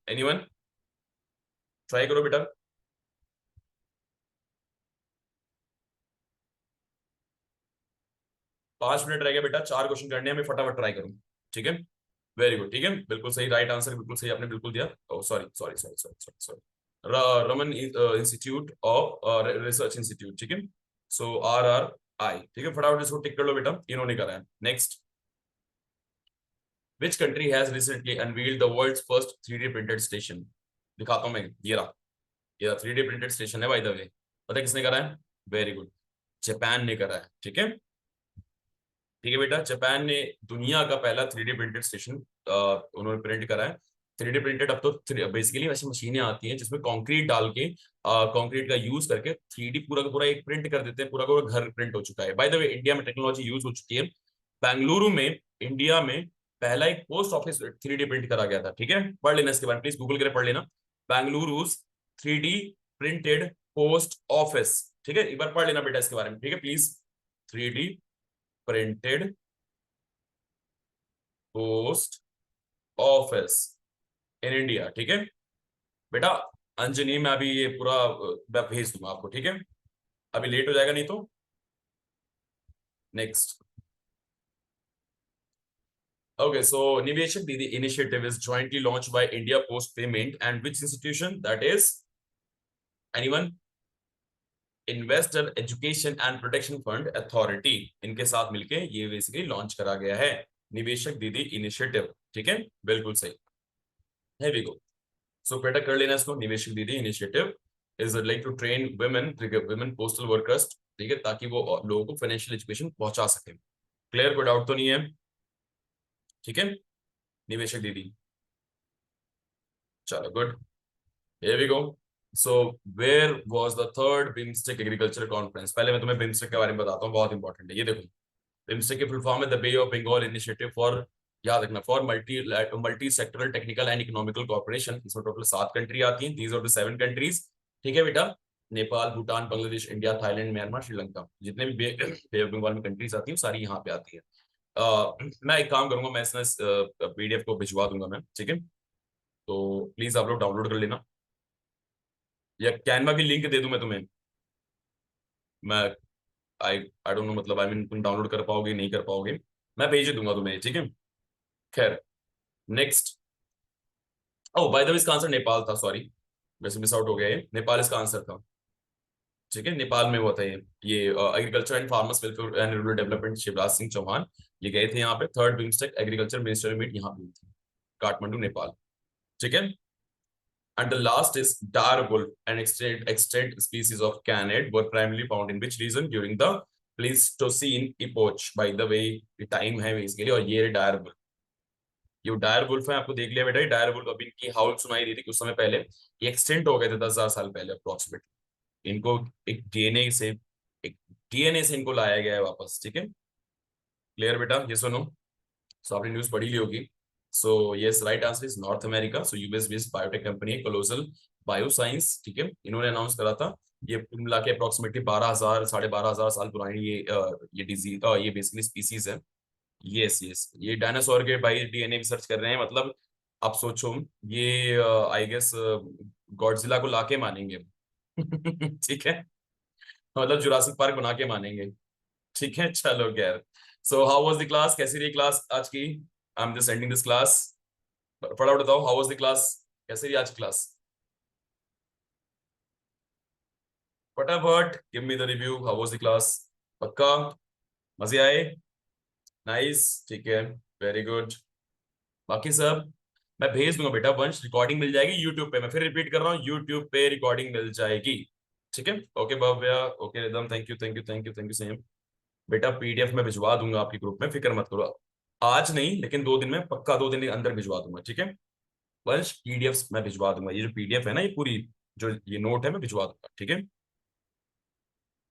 [SPEAKER 1] एनीवन, ट्राई करो बेटा। 5 मिनट रह गया बेटा, 4 क्वेश्चन करने हैं, मैं फटाफट ट्राई करूँ, ठीक है। वेरी गुड, ठीक है, बिल्कुल सही, राइट आंसर बिल्कुल सही आपने बिल्कुल दिया। Oh sorry sorry sorry sorry sorry sorry, Raman institute of research institute, ठीक है। सो RRI, ठीक है, फटाफट इसको टिक कर लो बेटा, इन्होंने करा है। Next, which country has recently unveiled the world's first 3D printed station? दिखाता हूं मैं, ये 3D प्रिंटेड स्टेशन है बाय द वे। पता है किसने करा है? वेरी गुड, जापान ने करा है, ठीक है। ठीक है बेटा, जापान ने दुनिया का पहला 3D प्रिंटेड स्टेशन उन्होंने प्रिंट करा है। 3D प्रिंटेड, अब तो बेसिकली वैसे मशीनें आती हैं जिसमें कंक्रीट डाल के, कंक्रीट का यूज करके 3D पूरा का पूरा एक प्रिंट कर देते हैं, पूरा का पूरा घर प्रिंट हो चुका है। बाय द वे, इंडिया में टेक्नोलॉजी यूज हो चुकी है। बेंगलुरु में, इंडिया में पहला एक पोस्ट ऑफिस 3D प्रिंट करा गया था, ठीक है। पढ़ लेना इसके बारे में, प्लीज गूगल करके पढ़ लेना, Bengaluru 3D printed post office, ठीक है। एक बार पढ़ लेना बेटा इसके बारे में, ठीक है please. 3D printed post office in India, ठीक है बेटा। अंजनी, मैं अभी ये पूरा मैं भेज दूंगा आपको, ठीक है, अभी लेट हो जाएगा नहीं तो। Next, okay, so Niveshak Didi initiative is jointly launched by India Post Payment and which institution? That is, anyone? Investor Education and Protection Fund Authority, इनके साथ मिलके ये बेसिकली लॉन्च करा गया है, निवेशक दीदी इनिशिएटिव, ठीक है, बिल्कुल सही है। वी गो, सो बेटा कर लेना इसको, Niveshak Didi initiative is like to train women postal workers, ठीक है, ताकि वो लोगों को फाइनेंशियल एजुकेशन पहुंचा सके। क्लियर, कोई डाउट तो नहीं है, ठीक है, निवेशक दीदी, चलो good, here we go. So where was the third BIMSTEC agriculture conference? पहले मैं तुम्हें बिम्स्टेक के बारे में बताता हूँ, बहुत इंपॉर्टेंट है ये, देखो बिम्स्टेक की फुल फॉर्म है the bay of Bengal initiative for, याद रखना, for multi sectoral technical and economical cooperation. इसमें टोटल 7 कंट्री आती हैं, दीज आर द 7 कंट्रीज, ठीक है बेटा। Nepal, Bhutan, Bangladesh, India, Thailand, Myanmar, Sri Lanka, जितने भी बे ऑफ बंगाल में कंट्रीज आती हैं सारी यहाँ पे आती है। मैं एक काम करूंगा, मैं इस PDF को भिजवा दूंगा मैं, ठीक है, तो प्लीज आप लोग डाउनलोड कर लेना, या कैनवा की लिंक दे दूं मैं तुम्हें, मैं आई आई डोंट नो, मतलब आई मीन तुम डाउनलोड कर पाओगे नहीं कर पाओगे, मैं भेज दूंगा तुम्हें, ठीक है। खैर, next, O by the way इसका आंसर नेपाल था, सॉरी वैसे मिस आउट हो गया, ये नेपाल इसका आंसर था, ठीक है, नेपाल में हुआ था ये agriculture and farmers welfare and rural development, Shivraj Singh Chouhan ये गए थे यहाँ पे, third BIMSTEC agriculture minister meet यहाँ पे हुई थी, काठमांडू नेपाल, ठीक है। And the last is dire wolf, an extinct species of canid, were primarily found in which region during the Pleistocene epoch? By the way, ये टाइम है इसके लिए, और ये डायर वुल्फ, ये डायर वुल्फ है, आपको देख लिया बेटा, डायर वुल्फ अभी इनकी हाउल सुनाई दी थी कुछ समय पहले, ये एक्सटेंट हो गए थे 10,000 साल पहले अप्रोक्सीमेटली, इनको एक डीएनए से इनको लाया गया है वापस, ठीक है। क्लियर बेटा, ये सुनो, सो आपने न्यूज पढ़ी ली होगी। So yes, right answer is north America. So US based biotech company है कोलोसल बायोसाइंस, ठीक है, इन्होंने अनाउंस करा था। ये मिला के अप्रोक्सीमेटली 12,000 12,500 साल पुरानी ये डिजीज, ये बेसिकली स्पीसीज है। यस यस, ये डायनासोर के बाई डीएनए रिसर्च कर रहे हैं, मतलब आप सोचो, ये आई गेस गॉडजिला को लाके मानेंगे ठीक है, मतलब जुरासिक पार्क बना के मानेंगे, ठीक है, चलो खैर। So how was the class, कैसी रही क्लास आज की? I am just ending this class, फटाफट बताओ, हाउ वाज द क्लास, कैसी रही आज क्लास? फटाफट give me the review, how was the class? पक्का मजे आए? नाइस, ठीक है, वेरी गुड। बाकी सब मैं भेज दूंगा बेटा, वंश रिकॉर्डिंग मिल जाएगी यूट्यूब पे, मैं फिर रिपीट कर रहा हूँ, यूट्यूब पे रिकॉर्डिंग मिल जाएगी, ठीक है। Okay Bhavya, okay rhythm, thank you thank you thank you thank you same बेटा, PDF में भिजवा दूंगा आपके ग्रुप में, फिक्र मत करो, आज नहीं लेकिन 2 दिन में पक्का, 2 दिन के अंदर भिजवा दूंगा, ठीक है। वंश PDF मैं भिजवा दूंगा, ये जो PDF है ना, ये पूरी जो ये नोट है मैं भिजवा दूंगा, ठीक है।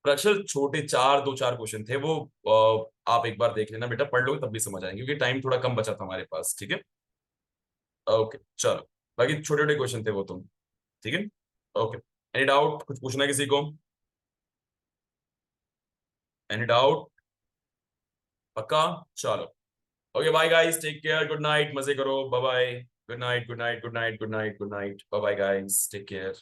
[SPEAKER 1] प्रक्षल छोटे 4 क्वेश्चन थे वो, आप एक बार देख लेना बेटा, पढ़ लोगे तब भी समझ आएंगे, क्योंकि टाइम थोड़ा कम बचा था हमारे पास, ठीक है। ओके चलो, बाकी छोटे छोटे क्वेश्चन थे वो तुम, ठीक है। ओके, एनी डाउट, कुछ पूछना है किसी को? Any doubt? पक्का, चलो, okay bye guys, take care, good night, मजे करो, bye bye, good night good night good night good night good night, bye bye guys, take care.